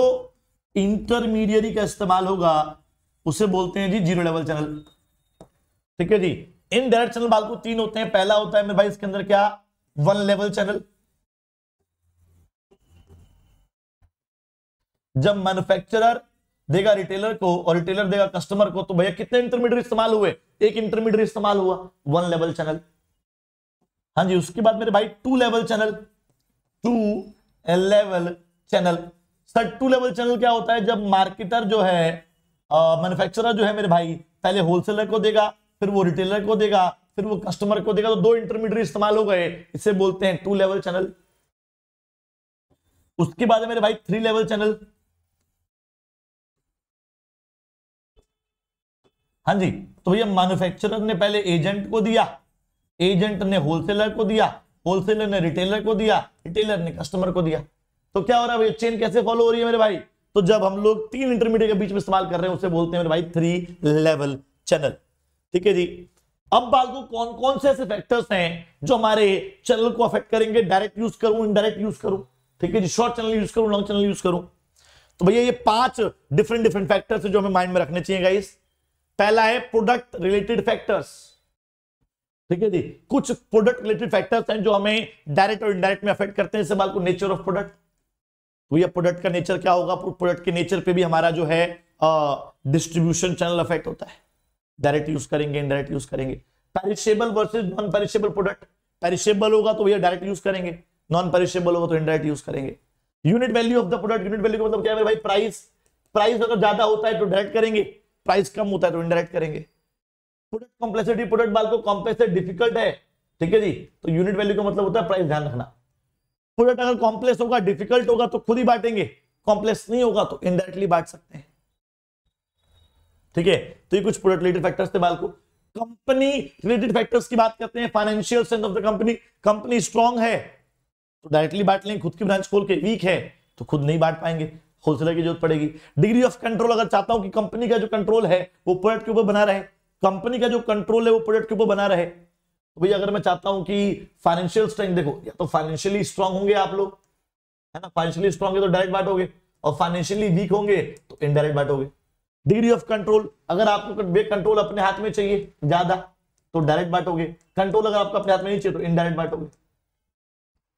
इंटरमीडिएट का इस्तेमाल होगा, उसे बोलते हैं जी जीरो लेवल चैनल। ठीक है जी। इनडायरेक्ट चैनल बालको तीन होते हैं। पहला होता है मेरे भाई इसके अंदर क्या? One level channel. जब मैन्युफैक्चरर देगा रिटेलर को और रिटेलर देगा कस्टमर को, तो भैया कितने इंटरमीडिएट इस्तेमाल हुए? एक इंटरमीडिएट इस्तेमाल हुआ, वन लेवल चैनल। हाँ जी, उसके बाद मेरे भाई two level channel. Two level channel sir, two level channel क्या होता है? जब मार्केटर जो है, मैन्युफैक्चरर जो है मेरे भाई, पहले होलसेलर को देगा, फिर वो रिटेलर को देगा, फिर वो कस्टमर को देगा, तो दो इंटरमीडिएट इस्तेमाल हो गए, इसे बोलते हैं टू लेवल चैनल। उसके बाद मेरे भाई थ्री लेवल चैनल। हाँ जी, तो भैया मैन्युफैक्चरर ने पहले एजेंट को दिया, एजेंट ने होलसेलर को दिया, होलसेलर ने रिटेलर को दिया, रिटेलर ने कस्टमर को दिया। तो क्या हो रहा है भैया? चेन कैसे फॉलो हो रही है मेरे भाई? तो जब हम लोग तीन इंटरमीडिएट के बीच में इस्तेमाल कर रहे हैं उसे बोलते हैं मेरे भाई थ्री लेवल चैनल। ठीक है जी। अब बालको कौन कौन से ऐसे फैक्टर्स हैं जो हमारे चैनल को अफेक्ट करेंगे? डायरेक्ट यूज करूं, इनडायरेक्ट यूज करूं, ठीक है जी, शॉर्ट चैनल यूज करूं, लॉन्ग चैनल यूज करूं? तो भैया ये पांच डिफरेंट फैक्टर्स जो हमें माइंड में रखने चाहिए गाइस। पहला है प्रोडक्ट रिलेटेड फैक्टर्स। ठीक है जी, कुछ प्रोडक्ट रिलेटेड फैक्टर्स हैं जो हमें डायरेक्ट और इनडायरेक्ट में अफेक्ट करते हैं। जैसे बालको नेचर ऑफ प्रोडक्ट। तो ये प्रोडक्ट का नेचर क्या होगा? प्रोडक्ट के नेचर पे भी हमारा जो है डिस्ट्रीब्यूशन चैनल अफेक्ट होता है। डायरेक्ट यूज करेंगे, इनडायरेक्ट यूज करेंगे। Perishable versus non perishable product. Perishable होगा तो भैया डायरेक्ट यूज करेंगे, नॉन पेरिशेबल होगा तो इनडायरेक्ट यूज करेंगे। Unit value of the product. Unit value का मतलब क्या है मेरे भाई? प्राइस। प्राइस अगर ज्यादा होता है तो डायरेक्ट करेंगे, प्राइस कम होता है तो इनडायरेक्ट करेंगे। Product complexity. प्रोडक्ट बालको कॉम्प्लेक्स है, डिफिकल्ट है, ठीक है जी, तो यूनिट वैल्यू का मतलब होता है प्राइस। ध्यान रखना, प्रोडक्ट अगर कॉम्प्लेक्स होगा, डिफिकल्ट होगा तो खुद ही बांटेंगे, कॉम्प्लेक्स नहीं होगा तो इनडायरेक्टली बांट सकते हैं। ठीक है, तो ये कुछ प्रोडक्ट रिलेटेड फैक्टर्स थे बालको। कंपनी रिलेटेड फैक्टर्स की बात करते हैं। Financial strength of the company. Company strong है तो डायरेक्टली बांट लेंगे, खुद की ब्रांच खोल के। वीक है तो खुद नहीं बांट पाएंगे, होलसेलर की जरूरत पड़ेगी। Degree of control. अगर चाहता हूं कि कंपनी का जो कंट्रोल है वो प्रोडक्ट के ऊपर बना रहे, कंपनी का जो कंट्रोल है वो प्रोडक्ट के ऊपर बना रहे, तो भैया अगर मैं चाहता हूं कि फाइनेंशियल स्ट्रेंथ, देखो या तो फाइनेंशियली स्ट्रांग होंगे आप लोग, है ना, फाइनेंशियली स्ट्रांग है तो डायरेक्ट बांटोगे, और फाइनेंशियली वीक होंगे तो इनडायरेक्ट बांटोगे। Degree of control. अगर आपको कंट्रोल अपने हाथ में चाहिए ज्यादा तो डायरेक्ट बांटोगे, कंट्रोल अगर आपको अपने हाथ में नहीं चाहिए तो इनडायरेक्ट बांटोगे।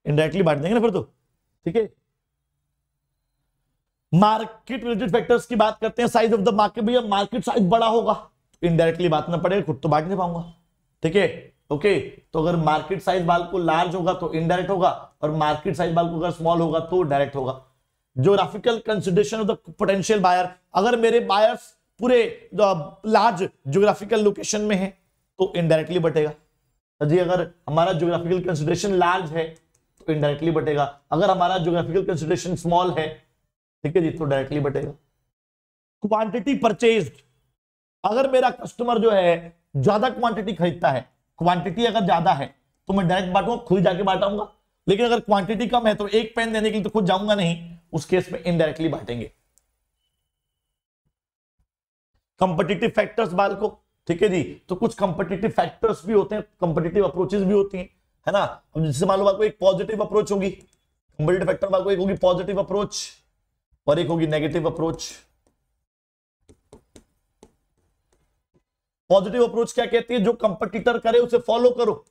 इनडायरेक्टली बांट देंगे ना फिर तो, ठीक है। मार्केट रिलेटेड फैक्टर्स की बात करते हैं, साइज ऑफ द मार्केट, भैया मार्केट साइज बड़ा होगा इनडायरेक्टली बांटना पड़ेगा, खुद तो बांट नहीं पाऊंगा, ठीक है। ओके, तो अगर मार्केट साइज बाल को लार्ज होगा तो इनडायरेक्ट होगा, और मार्केट साइज बाल को अगर स्मॉल होगा तो डायरेक्ट होगा। Geographical consideration of the potential buyer, अगर मेरे बायर्स पूरे लार्ज ज्योग्राफिकल लोकेशन में है तो इनडायरेक्टली बटेगा जी। अगर हमारा ज्योग्राफिकल कंसिडरेशन लार्ज है तो इनडायरेक्टली बटेगा, अगर हमारा ज्योग्राफिकल कंसिडरेशन स्मॉल है, ठीक है जी, तो डायरेक्टली बटेगा। क्वांटिटी परचेज्ड, अगर मेरा कस्टमर जो है ज्यादा क्वांटिटी खरीदता है, क्वांटिटी अगर ज्यादा है तो मैं डायरेक्ट बांटूंगा, खुद जाके बांटाऊंगा। लेकिन अगर क्वांटिटी कम है तो एक पेन देने के लिए तो खुद जाऊंगा नहीं, उस केस में इनडायरेक्टली बांटेंगे। कंपटीटिव फैक्टर्स बाल को, ठीक है जी, तो कुछ कंपटीटिव फैक्टर्स भी होते हैं, कंपटीटिव अप्रोचेस भी होती हैं, है ना। अब जैसे मान लो आपको एक पॉजिटिव अप्रोच होगी, कंपटीटिव फैक्टर बाल को एक होगी पॉजिटिव अप्रोच और एक होगी नेगेटिव अप्रोच। पॉजिटिव अप्रोच क्या कहती है, जो कंपटीटर करे उसे फॉलो करो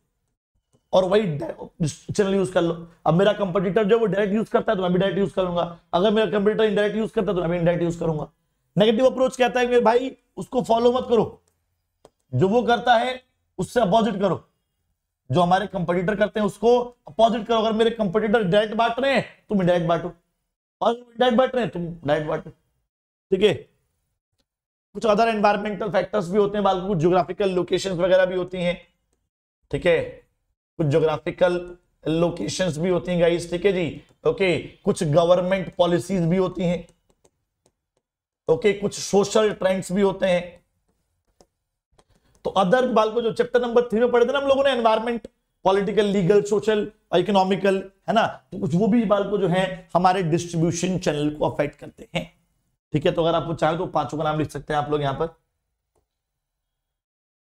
और वही चैनल यूज कर लो। अब मेरा कंपटीटर जो वो डायरेक्ट यूज करता है तो मैं भी डायरेक्ट यूज करूंगा, अगर मेरा कंपटीटर इनडायरेक्ट यूज करता है तो मैं भी इनडायरेक्ट यूज करूंगा। नेगेटिव अप्रोच कहता है मेरे भाई उसको फॉलो मत करो, जो वो करता है उससे अपोजिट करो, जो हमारे कंपटीटर करते हैं उसको अपोजिट करो। अगर मेरे कंपटीटर डायरेक्ट बांट रहे हैं तुम डायरेक्ट बांटो, और डायरेक्ट बांट रहे हैं तुम डायरेक्ट बांटो, ठीक है। कुछ अदर एनवायरमेंटल फैक्टर्स भी होते हैं, बाल कुछ ज्योग्राफिकल लोकेशंस वगैरह भी होती हैं, ठीक है, कुछ ज्योग्राफिकल लोकेशंस भी होती हैं गाइस, ठीक है जी। ओके, कुछ गवर्नमेंट पॉलिसीज भी होती हैं, ओके, कुछ सोशल ट्रेंड्स भी होते हैं। तो अदर बाल को जो चैप्टर नंबर 3 में पढ़े थे ना हम लोगों ने, environment, political, legal, social, economical, है ना, तो कुछ वो भी बाल को जो है हमारे डिस्ट्रीब्यूशन चैनल को अफेक्ट करते हैं, ठीक है। तो अगर आपको चाहे तो पांचों का नाम लिख सकते हैं आप लोग यहां पर।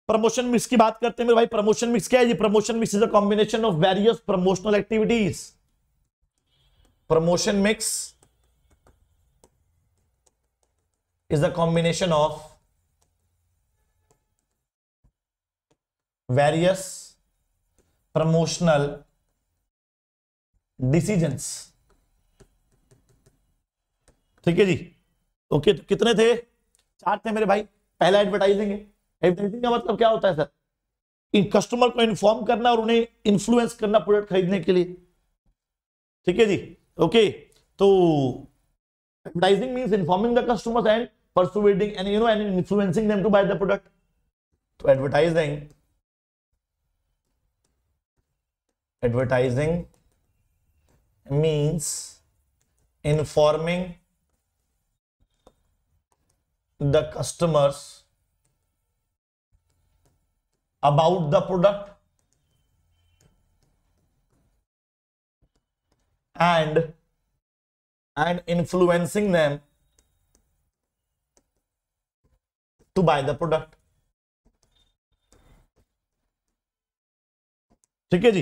प्रमोशन मिक्स की बात करते हैं मेरे भाई। प्रमोशन मिक्स क्या है जी? Promotion mix is a combination of various promotional activities. Promotion mix is a combination of various promotional decisions, ठीक है जी। ओके, तो कितने थे? 4 थे मेरे भाई। पहला एडवर्टाइजिंग है। एडवर्टाइजिंग का मतलब क्या होता है सर? इन कस्टमर को इन्फॉर्म करना और उन्हें इन्फ्लुएंस करना प्रोडक्ट खरीदने के लिए, ठीक है जी। ओके, तो advertising means informing the customers and persuading and and influencing them to buy the product. तो advertising means informing the customers about the product and influencing them to buy the product, ठीक है जी।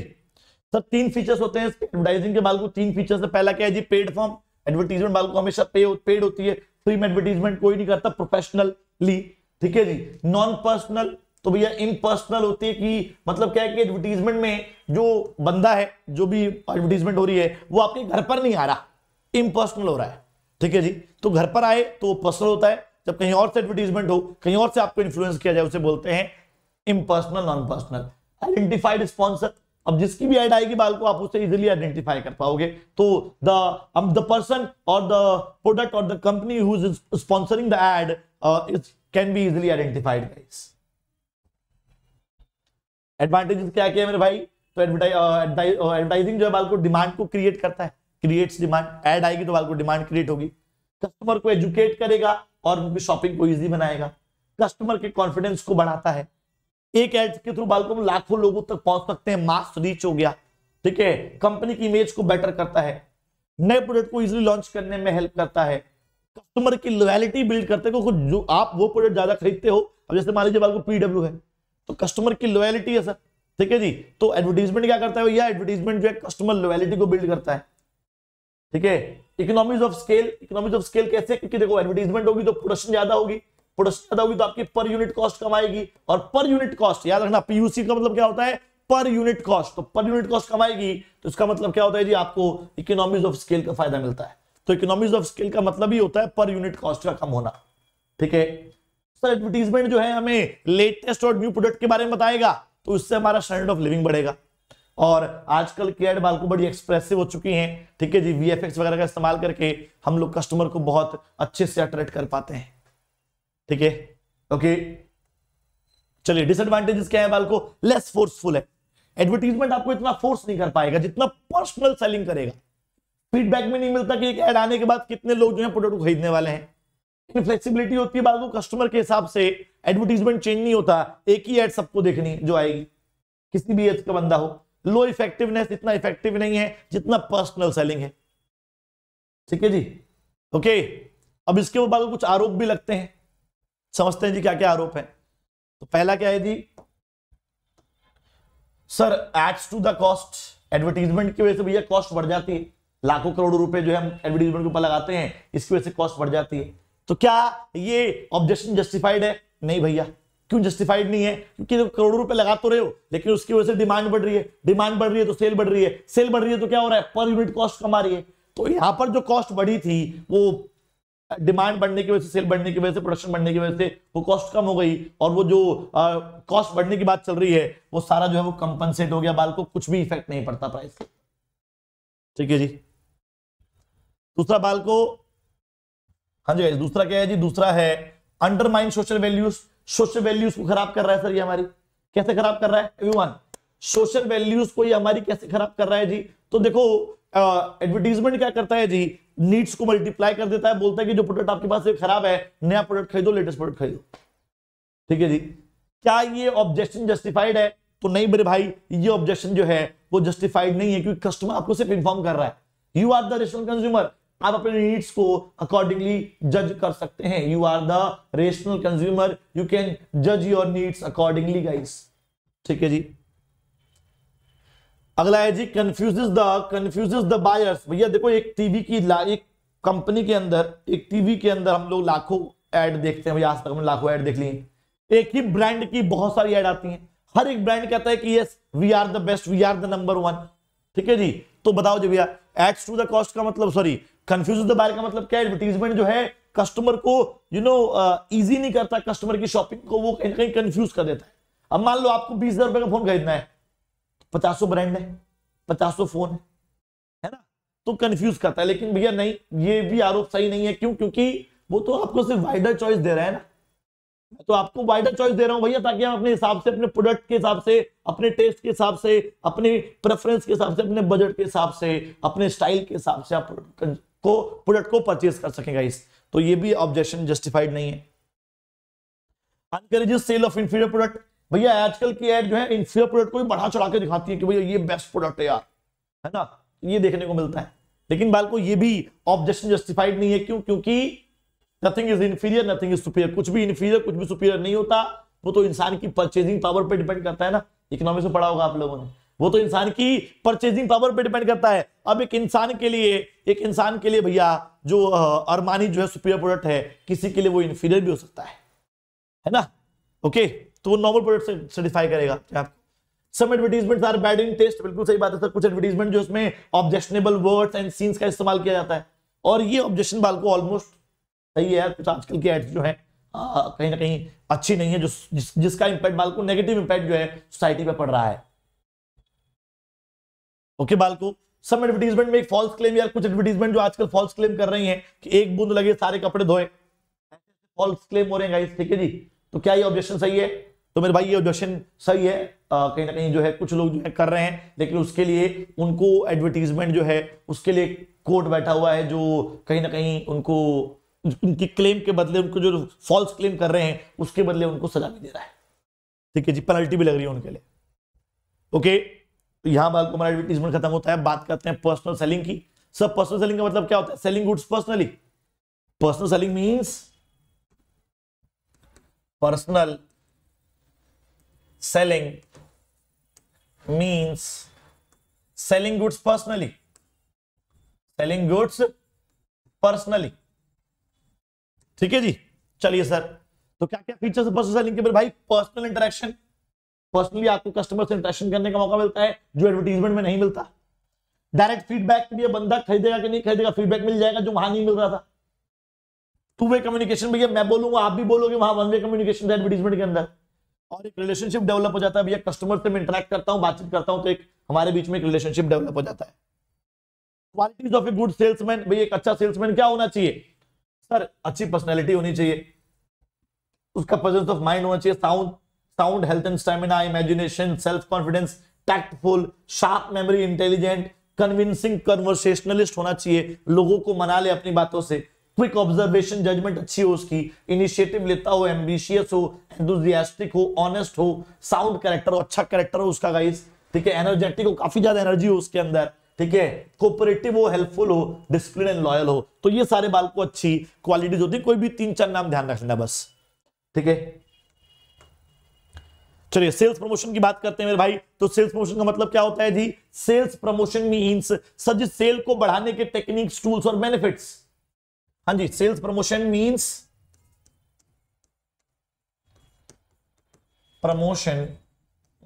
Sir 3 features होते हैं advertising के बाल को। 3 features है। पहला क्या है जी? Paid form. एडवर्टीजमेंट बाल को हमेशा पेड होती है, फ्री में एडवर्टीजमेंट कोई नहीं करता प्रोफेशनली, ठीक है जी। नॉन पर्सनल तो भैया इम्पर्सनल होती है, कि मतलब क्या है कि एडवर्टीजमेंट में जो बंदा है, जो भी एडवर्टीजमेंट हो रही है वो आपके घर पर नहीं आ रहा, इम्पर्सनल हो रहा है, ठीक है जी। तो घर पर आए तो पर्सनल होता है, जब कहीं और से एडवर्टीजमेंट हो, कहीं और से आपको इन्फ्लुएंस किया जाए, उसे बोलते हैं impersonal, non personal. Identified sponsor, अब जिसकी भी ऐड आएगी बाल को आप उसे इजीली आइडेंटिफाई कर पाओगे। तो द पर्सन और द प्रोडक्ट और the company who is sponsoring the ad can be easily identified guys. Advantages क्या क्या है मेरे भाई? तो एडवर्टाइजिंग जो है बाल को डिमांड को क्रिएट करता है, क्रिएट्स डिमांड। ऐड आएगी तो बाल को डिमांड क्रिएट होगी। कस्टमर को एजुकेट करेगा और उनकी शॉपिंग को इजी बनाएगा। कस्टमर के कॉन्फिडेंस को बढ़ाता है। एक एड के थ्रू बाल को हम लाखों लोगों तक पहुंच सकते हैं, मास रीच हो गया, ठीक है। कंपनी की इमेज को बेटर करता है, नए प्रोडक्ट को इजीली लॉन्च करने में हेल्प करता है, कस्टमर की लॉयल्टी बिल्ड करते हैं। जो आप वो प्रोडक्ट ज्यादा खरीदते हो, अब जैसे मान लीजिए बाल को पीडब्ल्यू है तो कस्टमर की लॉयल्टी है सर, ठीक है जी। तो एडवर्टीजमेंट क्या करता है भैया? एडवर्टीजमेंट जो है कस्टमर लॉयल्टी को बिल्ड करता है, ठीक है। Economies of scale, economies of scale कैसे? क्योंकि देखो एडवर्टीजमेंट होगी तो प्रोडक्शन ज्यादा होगी, प्रोडक्शन ज्यादा होगी तो आपकी पर यूनिट कॉस्ट कम आएगी, और पर यूनिट कॉस्ट याद रखना, पीयूसी का मतलब क्या होता है? Per unit cost. तो पर यूनिट कॉस्ट कम आएगी तो इसका मतलब क्या होता है जी? आपको इकोनॉमीज ऑफ स्केल का फायदा मिलता है। तो इकोनॉमीज ऑफ स्केल का मतलब ही होता है पर यूनिट कॉस्ट का कम होना। ठीक है सर, एडवर्टीजमेंट जो है हमें लेटेस्ट और न्यू प्रोडक्ट के बारे में बताएगा, तो इससे हमारा स्टैंडर्ड ऑफ लिविंग बढ़ेगा। और आजकल की एड बालको बड़ी एक्सप्रेसिव हो चुकी हैं। ठीक है जी, वीएफएक्स वगैरह का इस्तेमाल करके हम लोग कस्टमर को बहुत अच्छे से अट्रैक्ट कर पाते हैं। ठीक है ओके, चलिए डिसएडवांटेजेस क्या है बालको? लेस फोर्सफुल है। एडवर्टीजमेंट आपको इतना फोर्स नहीं कर पाएगा जितना पर्सनल सेलिंग करेगा। फीडबैक में नहीं मिलता कि एक ऐड आने के बाद कितने लोग जो है प्रोडक्ट को खरीदने वाले हैं। फ्लेक्सिबिलिटी होती है बालको, कस्टमर के हिसाब से एडवर्टीजमेंट चेंज नहीं होता, एक ही एड सबको देखनी जो आएगी, किसी भी एज का बंदा हो। लो इफेक्टिवनेस, इतना इफेक्टिव नहीं है जितना पर्सनल सेलिंग है। ठीक है जी ओके, अब इसके ऊपर कुछ आरोप भी लगते हैं, समझते हैं जी क्या क्या आरोप है। तो पहला क्या है जी, sir adds to the cost. Advertisement की वजह से भैया कॉस्ट बढ़ जाती है, लाखों करोड़ों रुपए जो है हम एडवर्टीजमेंट के ऊपर लगाते हैं, इसकी वजह से कॉस्ट बढ़ जाती है। तो क्या ये ऑब्जेक्शन जस्टिफाइड है? नहीं भैया। क्यों जस्टिफाइड नहीं है? क्योंकि करोड़ों रुपए लगा तो रहे हो, लेकिन उसकी वजह से डिमांड बढ़ रही है, डिमांड बढ़ रही है तो सेल बढ़ रही है, सेल बढ़ रही है तो क्या हो रहा है? पर यूनिट कॉस्ट कम आ रही है। तो यहां पर जो कॉस्ट बढ़ी थी वो डिमांड बढ़ने की वजह से, सेल बढ़ने की वजह से, प्रोडक्शन बढ़ने की वजह से वो कॉस्ट कम हो गई, और वो जो कॉस्ट बढ़ने की बात चल रही है वो सारा जो है वो कंपनसेट हो गया बाल को, कुछ भी इफेक्ट नहीं पड़ता प्राइस। ठीक है जी। दूसरा बाल को, हाँ जी दूसरा क्या है जी, दूसरा है undermine social values. Social values को खराब कर रहा है सर ये हमारी। कैसे खराब कर रहा है एवरीवन? सोशल वैल्यूज को ये हमारी कैसे खराब कर रहा है जी? तो देखो एडवर्टीजमेंट क्या करता है जी, नीड्स को मल्टीप्लाई कर देता है, बोलता है कि जो प्रोडक्ट आपके पास खराब है, नया प्रोडक्ट खरीदो, लेटेस्ट प्रोडक्ट खरीदो। ठीक है जी, क्या ये ऑब्जेक्शन जस्टिफाइड है? तो नहीं मेरे भाई, ये ऑब्जेक्शन जो है वो जस्टिफाइड नहीं है, क्योंकि कस्टमर आपको सिर्फ इन्फॉर्म कर रहा है। You are the rational consumer, आप अपने नीड्स को अकॉर्डिंगली जज कर सकते हैं। You are the rational consumer, you can जज योर नीड्स अकॉर्डिंगली गाइस। ठीक है जी। अगला है जी कंफ्यूजेस द बायर्स। भैया देखो, एक टीवी की एक कंपनी के अंदर, एक टीवी के अंदर हम लोग लाखों ऐड देखते हैं भैया, आज तक हमने लाखों ऐड देख ली। एक ही ब्रांड की बहुत सारी ऐड आती हैं, हर एक ब्रांड कहता है कि yes we are the best, we are the number one. ठीक है जी, तो बताओ जी भैया, एड्स टू द कॉस्ट का मतलब, सॉरी कंफ्यूज द बायर का मतलब क्या? एडवर्टीजमेंट जो है कस्टमर को इजी नहीं करता, कस्टमर की शॉपिंग को वो कहीं कहीं कंफ्यूज कर देता है। अब मान लो आपको 20,000 रुपए का फोन खरीदना है, 50 ब्रांड है, 50 फोन है ना, तो कंफ्यूज करता है। लेकिन भैया नहीं, ये भी आरोप सही नहीं है। क्यों? क्योंकि वो तो आपको सिर्फ वाइडर चॉइस दे रहा है ना, तो आपको वाइडर चॉइस दे रहा हूं भैया, ताकि हम अपने हिसाब से, अपने प्रोडक्ट के हिसाब से, अपने टेस्ट के हिसाब से, अपने प्रेफरेंस के हिसाब से, अपने बजट के हिसाब से, अपने स्टाइल के हिसाब से आप प्रोडक्ट को परचेज कर सकेगा इस। तो ये भी ऑब्जेक्शन जस्टिफाइड नहीं है। अनकरेजेस सेल ऑफ इंफीरियर प्रोडक्ट। भैया आजकल की एड जो है इंफीरियर प्रोडक्ट को भी बढ़ा चढ़ा के दिखाती है कि भैया ये बेस्ट प्रोडक्ट है यार, है ना, ये देखने को मिलता है। लेकिन बाल को ये भी ऑब्जेक्शन जस्टिफाइड नहीं है। क्यों? क्योंकि nothing is inferior, nothing is superior. कुछ भी इंफीरियर, कुछ भी सुपीरियर नहीं होता। वो तो इंसान की परचेजिंग पावर पे डिपेंड करता है ना, इकोनॉमिक्स में पढ़ा होगा आप लोगों ने। वो तो इंसान की परचेजिंग पावर पे डिपेंड करता है। अब एक इंसान के लिए भैया जो अरमानी जो है सुपीरियर प्रोडक्ट है, किसी के लिए वो इंफीरियर भी हो सकता है ना। ओके, तो वो नॉर्मल प्रोडक्ट से सर्टिफाई करेगा आपको। Some advertisements are bad in taste. बिल्कुल सही बात है सर, कुछ एडवर्टाइजमेंट जो उसमें ऑब्जेक्शनेबल वर्ड्स एंड सीन्स का इस्तेमाल किया जाता है, और ये ऑब्जेक्शन बाल को ऑलमोस्ट सही है यार। कुछ आजकल की एड्स जो है कहीं ना कहीं अच्छी नहीं है, जिसका इंपैक्ट बाल को, नेगेटिव इंपैक्ट जो है सोसाइटी पे पड़ रहा है। ओके बाल को, सम एडवर्टाइजमेंट में एक फॉल्स क्लेम, यार कुछ एडवर्टाइजमेंट जो आजकल फॉल्स क्लेम कर रही हैं कि एक बूंद लगे सारे कपड़े धोए, फॉल्स क्लेम हो रहे हैं गाइस। ठीक है जी, तो क्या ये ऑब्जेक्शन सही है? तो मेरे भाई ये ऑब्जेक्शन सही है। कहीं ना कहीं जो है कुछ लोग जो है कर रहे हैं, लेकिन उसके लिए उनको एडवर्टाइजमेंट जो है उसके लिए कोर्ट बैठा हुआ है, जो कहीं ना कहीं उनको उनकी क्लेम के बदले, उनको जो फॉल्स क्लेम कर रहे हैं उसके बदले उनको सजा भी दे रहा है। ठीक है जी, पेनल्टी भी लग रही है उनके लिए। ओके, तो यहां बाल को हमारा एडवर्टाइजमेंट खत्म होता है। बात करते हैं पर्सनल सेलिंग की। सब पर्सनल सेलिंग का मतलब क्या होता है? Selling goods personally. Personal selling means personal selling means selling goods personally, selling goods personally. ठीक है जी, चलिए सर, तो क्या क्या फीचर्स है पर्सनल सेलिंग के? मेरे भाई पर्सनल इंटरेक्शन, पर्सनली आपको कस्टमर से इंटरेक्शन करने का मौका मिलता है जो एडवर्टाइजमेंट में नहीं मिलता। डायरेक्ट फीडबैक के लिए बंदा खरीदेगा कि नहीं खरीदेगा, फीडबैक मिल जाएगा जो वहां नहीं मिल रहा था। टू वे कम्युनिकेशन भैया, मैं बोलूंगा आप भी बोलोगे, वहां वन वे कम्युनिकेशन एडवर्टीजमेंट के अंदर, और एक रिलेशनशिप डेवलप हो जाता है भैया। कस्टमर से मैं इंटरेक्ट करता हूं, बातचीत करता हूं, तो एक हमारे बीच में एक रिलेशनशिप डेवलप हो जाता है। Qualities of a good salesman, भैया एक अच्छा सेल्समैन क्या होना चाहिए सर? अच्छी पर्सनैलिटी होनी चाहिए, उसका प्रेजेंस ऑफ माइंड होना चाहिए, sound health and stamina, imagination, self confidence, tactful, sharp memory, intelligent, convincing conversationalist होना चाहिए, लोगों को मना ले अपनी बातों से, क्विक ऑब्जर्वेशन, जजमेंट अच्छी हो उसकी, इनिशिएटिव लेता हो, एम्बिशियस हो, एंथुसियास्टिक हो, ऑनेस्ट हो, साउंड कैरेक्टर हो, अच्छा कैरेक्टर हो उसका गाइस, ठीक है, एनर्जेटिक हो, काफी ज्यादा एनर्जी हो उसके अंदर, ठीक है, कोऑपरेटिव हो, हेल्पफुल हो, डिसिप्लिन एंड लॉयल हो। तो ये सारे बाल को अच्छी क्वालिटीज होती है। कोई भी 3-4 नाम ध्यान रखना बस, ठीक है। चलिए सेल्स प्रमोशन की बात करते हैं मेरे भाई। तो सेल्स प्रमोशन का मतलब क्या होता है जी? Sales promotion means sir ji sale को बढ़ाने के टेक्निक्स, टूल्स और बेनिफिट्स। हाँ जी, sales promotion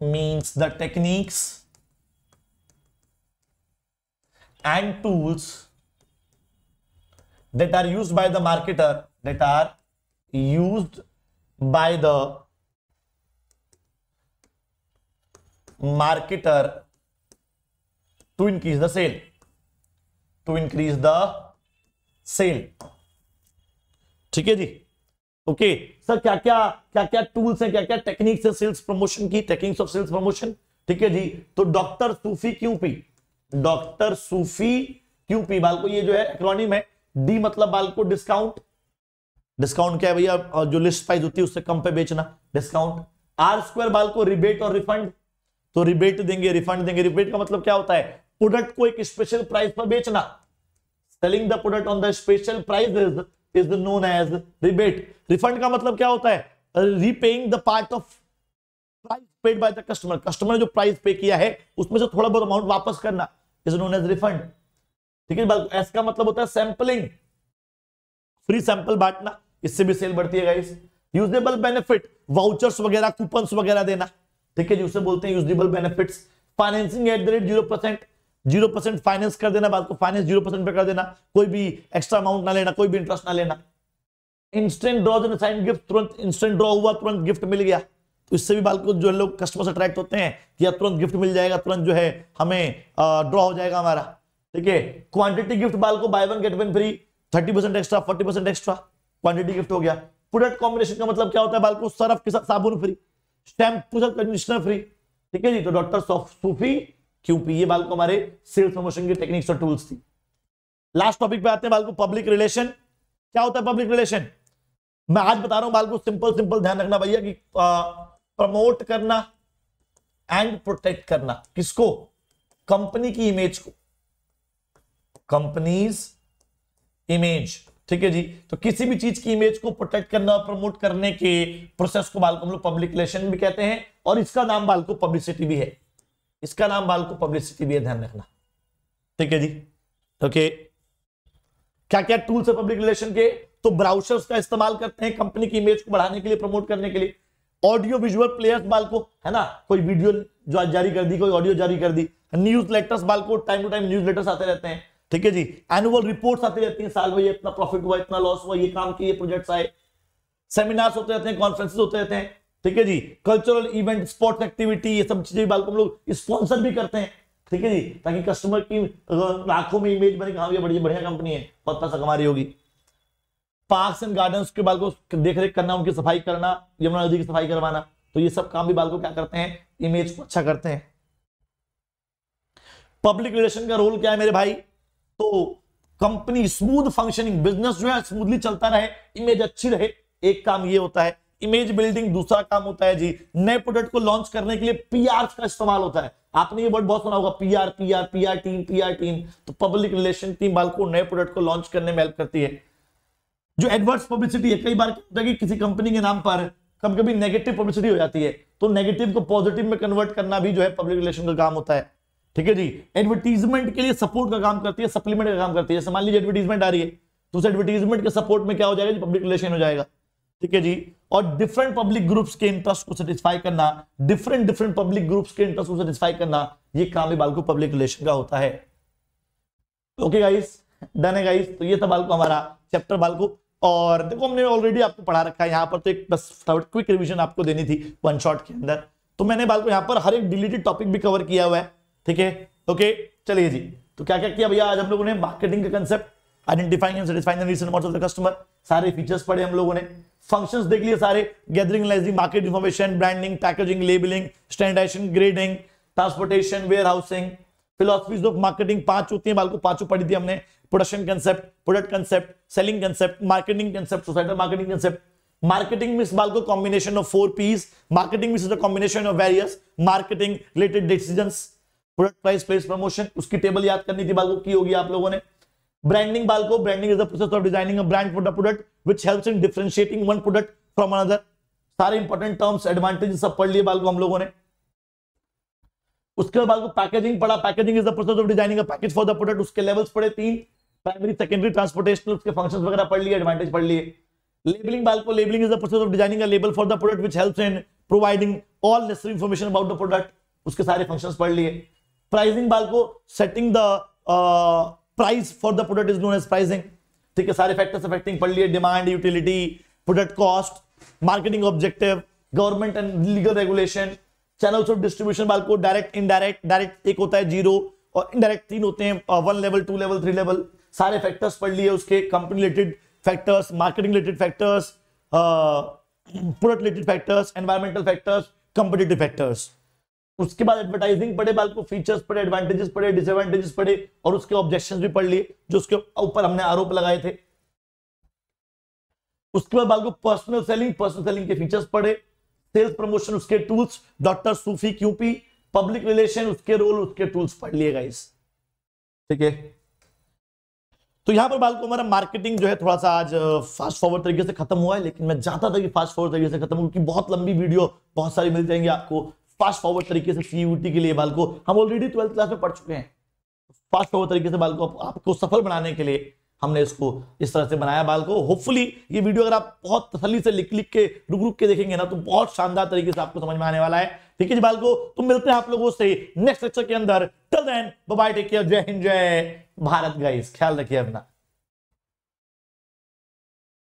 means the techniques and tools that are used by the marketer, to increase the sale, ठीक है जी। ओके सर, क्या क्या टूल्स हैं, क्या क्या टेक्निक्स है सेल्स प्रमोशन की, टेक्निक्स ऑफ सेल्स प्रमोशन, ठीक है जी। तो डॉक्टर सूफी क्यों पी बाल को, ये जो है एक्रोनिम है। डी मतलब बाल को डिस्काउंट क्या है भैया? जो लिस्ट प्राइस होती है उससे कम पे बेचना, डिस्काउंट। आर स्क्वायर बाल को रिबेट और रिफंड, तो रिबेट देंगे, रिफंड देंगे। रिबेट का मतलब क्या होता है? प्रोडक्ट को एक स्पेशल प्राइस पर बेचना, selling the product on the special price is known as rebate. Refund का मतलब क्या होता है? Repaying the part of price paid by the customer, customer ने जो प्राइस पे किया है उसमें से थोड़ा बहुत अमाउंट वापस करना, इज नोन एज रिफंड, ठीक है। एस का मतलब होता है सैंपलिंग, फ्री सैंपल बांटना, इससे भी सेल बढ़ती है गाइस। यूजेबल बेनिफिट, वाउचर्स वगैरह, कूपन्स वगैरह देना, ठीक है जी, उसे बोलते हैं usable benefits. Financing at the rate 0% finance कर देना, बात को फाइनेंस 0% पे कर देना, कोई भी एक्स्ट्रा अमाउंट ना लेना, कोई भी इंटरेस्ट ना लेना। Instant draws and assigned gift, तुरंत इंस्टेंट ड्रॉ हुआ, तुरंत गिफ्ट मिल गया, तो इससे भी बाल को जो लोग कस्टमर्स अट्रैक्ट होते हैं कि तुरंत गिफ्ट मिल जाएगा, तुरंत जो है हमें ड्रॉ हो जाएगा हमारा, ठीक है। क्वांटिटी गिफ्ट, बाल को by one get one free, 30% extra, 40% extra, quantity gift हो गया। प्रोडक्ट कॉम्बिनेशन का मतलब क्या होता है? बाल को सर्फ के साथ साबुन फ्री, शैम्पू के साथ कंडीशनर फ्री, ठीक है जी। तो डॉक्टर सूफी क्यों पी, ये बाल को हमारे सेल्स प्रमोशन की टेक्निक्स और टूल्स थी। लास्ट टॉपिक पे आते हैं बाल को पब्लिक रिलेशन। क्या होता है पब्लिक रिलेशन? मैं आज बता रहा हूं बाल को, सिंपल ध्यान रखना भैया कि प्रमोट करना एंड प्रोटेक्ट करना, किसको? कंपनी की इमेज को, कंपनीज इमेज, ठीक है जी। तो किसी भी चीज की इमेज को प्रोटेक्ट करना और प्रमोट करने के प्रोसेस को बाल को हम लोग पब्लिक रिलेशन भी कहते हैं, और इसका नाम बाल को पब्लिसिटी भी है, ध्यान रखना, ठीक है जी। ओके, क्या क्या टूल्स है पब्लिक रिलेशन के? तो ब्राउजर्स का इस्तेमाल करते हैं कंपनी की इमेज को बढ़ाने के लिए, प्रमोट करने के लिए। ऑडियो विजुअल प्लेयर्स बाल को, है ना, कोई वीडियो जो जारी कर दी, कोई ऑडियो जारी कर दी। न्यूज लेटर्स बाल को, time to time newsletters आते रहते हैं, ठीक है जी। एनुअल रिपोर्ट्स आती रहती हैं, साल में ये इतना प्रॉफिट हुआ, इतना लॉस हुआ, ये काम किए, प्रोजेक्ट्स आए। सेमिनार्स होते रहते हैं, कॉन्फ्रेंसेस होते रहते हैं, ठीक है जी। कल्चरल इवेंट, स्पोर्ट्स एक्टिविटी, ये सब चीजें बाल को हम लोग स्पॉन्सर भी करते हैं, ठीक है जी, ताकि कस्टमर की आंखों में इमेज बने, हाँ ये बड़ी बढ़िया कंपनी है, बहुत पैसा कमा रही होगी। पार्क्स एंड गार्डन्स के बाल को देख रेख करना, उनकी सफाई करना, यमुना नदी की सफाई करवाना, तो ये सब काम भी बाल को क्या करते हैं? इमेज को अच्छा करते हैं। पब्लिक रिलेशन का रोल क्या है मेरे भाई? तो कंपनी स्मूथ फंक्शनिंग, बिजनेस जो है स्मूथली चलता रहे, इमेज अच्छी रहे, एक काम ये होता है। इमेज बिल्डिंग दूसरा काम होता है जी, नए प्रोडक्ट को लॉन्च करने के लिए पीआर का इस्तेमाल होता है। आपने ये वर्ड बहुत सुना होगा, पीआर टीम। तो पब्लिक रिलेशन टीम बाल को नए प्रोडक्ट को लॉन्च करने में हेल्प करती है। जो एडवर्स पब्लिसिटी है, कई बार क्या होता है कि किसी कंपनी के नाम पर कभी कभी नेगेटिव पब्लिसिटी हो जाती है, तो नेगेटिव को पॉजिटिव में कन्वर्ट करना भी जो है पब्लिक रिलेशन का काम होता है, ठीक है जी। एडवर्टीजमेंट के लिए सपोर्ट का काम करती है, सप्लीमेंट का काम करती है। जैसे मान लीजिए एडवर्टीजमेंट आ रही है, तो उस एडवर्टीजमेंट के सपोर्ट में क्या हो जाएगा? पब्लिक रिलेशन हो जाएगा, ठीक है जी। और डिफरेंट पब्लिक ग्रुप्स के इंटरेस्ट को सेटिस्फाई करना, डिफरेंट पब्लिक ग्रुप्स के इंटरेस्ट को सेटिस्फाई करना, ये काम भी बाल को पब्लिक रिलेशन का होता है, ओके गाइस, डन है गाइस। तो ये था बालको हमारा चैप्टर बालको, और देखो हमने ऑलरेडी आपको पढ़ा रखा है यहाँ पर, तो एक बस क्विक रिवीजन आपको देनी थी वन शॉट के अंदर। तो मैंने बालको यहाँ पर हर एक डिलीटेड टॉपिक भी कवर किया हुआ है, ठीक है। ओके चलिए जी, तो क्या क्या किया भैया आज हम लोगों ने? मार्केटिंग का concept, identifying and satisfying the needs and wants of the customer, सारे फीचर्स पढ़े हम लोगों ने, फंक्शंस देख लिए सारे, gathering analysing market information, branding, packaging, labelling, standardisation, grading, transportation, warehousing, philosophies of marketing 5 होती है बालको, 5 पढ़ी थी हमने। Production concept, product concept, selling concept, marketing concept, societal marketing concept. Marketing means बालको combination of 4 P's। Marketing means the combination of various marketing related decisions, product price, place, promotion, उसकी table याद करनी थी बालको, की होगी आप लोगों ने। Branding BALCO, branding is the process of designing a brand for the product which helps in differentiating one product from another. सारे इंपॉर्टेंट टर्म्स, एडवांटेजेस सब पढ़ लिए बालको हम लोगों ने। उसके बाद पैकेजिंग पढ़ा, packaging is the process of designing a package for the product, उसके लेवल्स पढ़े 3, प्राइमरी, सेकेंडरी, ट्रांसपोर्टेशनल, उसके फंक्शंस वगैरह पढ़ लिए, एडवांटेज पढ़ लिए। लेबलिंग बालको, labelling is the process of designing a label for the product which helps in providing all necessary information about the product, उसके सारे फंक्शंस पढ़ लिए। प्राइसिंग बालको, setting the price for the product is known as pricing, ठीक है। सारे factors affecting पढ़ लिए, demand, utility, product cost, marketing objective, government and legal regulation, channels of distribution बालको, डायरेक्ट, इनडायरेक्ट, डायरेक्ट एक होता है 0 और इनडायरेक्ट 3 होते हैं, 1 लेवल, 2 लेवल, 3 लेवल, सारे फैक्टर्स पढ़ लिए उसके, company related factors, marketing related factors, product related factors, environmental factors, competitive factors. उसके बाद एडवर्टाइजिंग पढ़े बालको, फीचर्स पढ़े, एडवांटेजेस पढ़े, डिसएडवांटेजेस पढ़े, और उसके ऑब्जेक्शंस भी पढ़ लिए जो उसके ऊपर हमने आरोप लगाए थे। उसके बाद बालको पर्सनल सेलिंग के फीचर्स पढ़े, सेल्स प्रमोशन उसके टूल्स, डॉक्टर सूफी क्यूपी, पब्लिक रिलेशन उसके रोल, उसके टूल्स पढ़ लिए गाइस, ठीक है। तो यहां पर बालको हमारा मार्केटिंग जो है थोड़ा सा आज फास्ट फॉरवर्ड तरीके से खत्म हुआ है, लेकिन मैं चाहता था कि फास्ट फॉरवर्ड तरीके से खत्म हो, क्योंकि बहुत लंबी वीडियो बहुत सारी मिल जाएंगी आपको फास्ट फॉरवर्ड तरीके से सीयूटी के लिए बालको। हम ऑलरेडी 12th क्लास में पढ़ चुके हैं, फास्ट फॉरवर्ड तरीके से बालको आपको सफल बनाने के लिए हमने इसको इस तरह से बनाया बालको। होपफुली ये वीडियो अगर आप बहुत तसल्ली से लिख के रुक के देखेंगे ना, तो बहुत शानदार तरीके से आपको समझ में आने वाला है, ठीक है जी बालको। तो मिलते हैं आप लोगों से नेक्स्ट लेक्चर के अंदर। Till then bye bye, take care, जय हिंद, जय भारत गाइस, ख्याल रखिए अपना।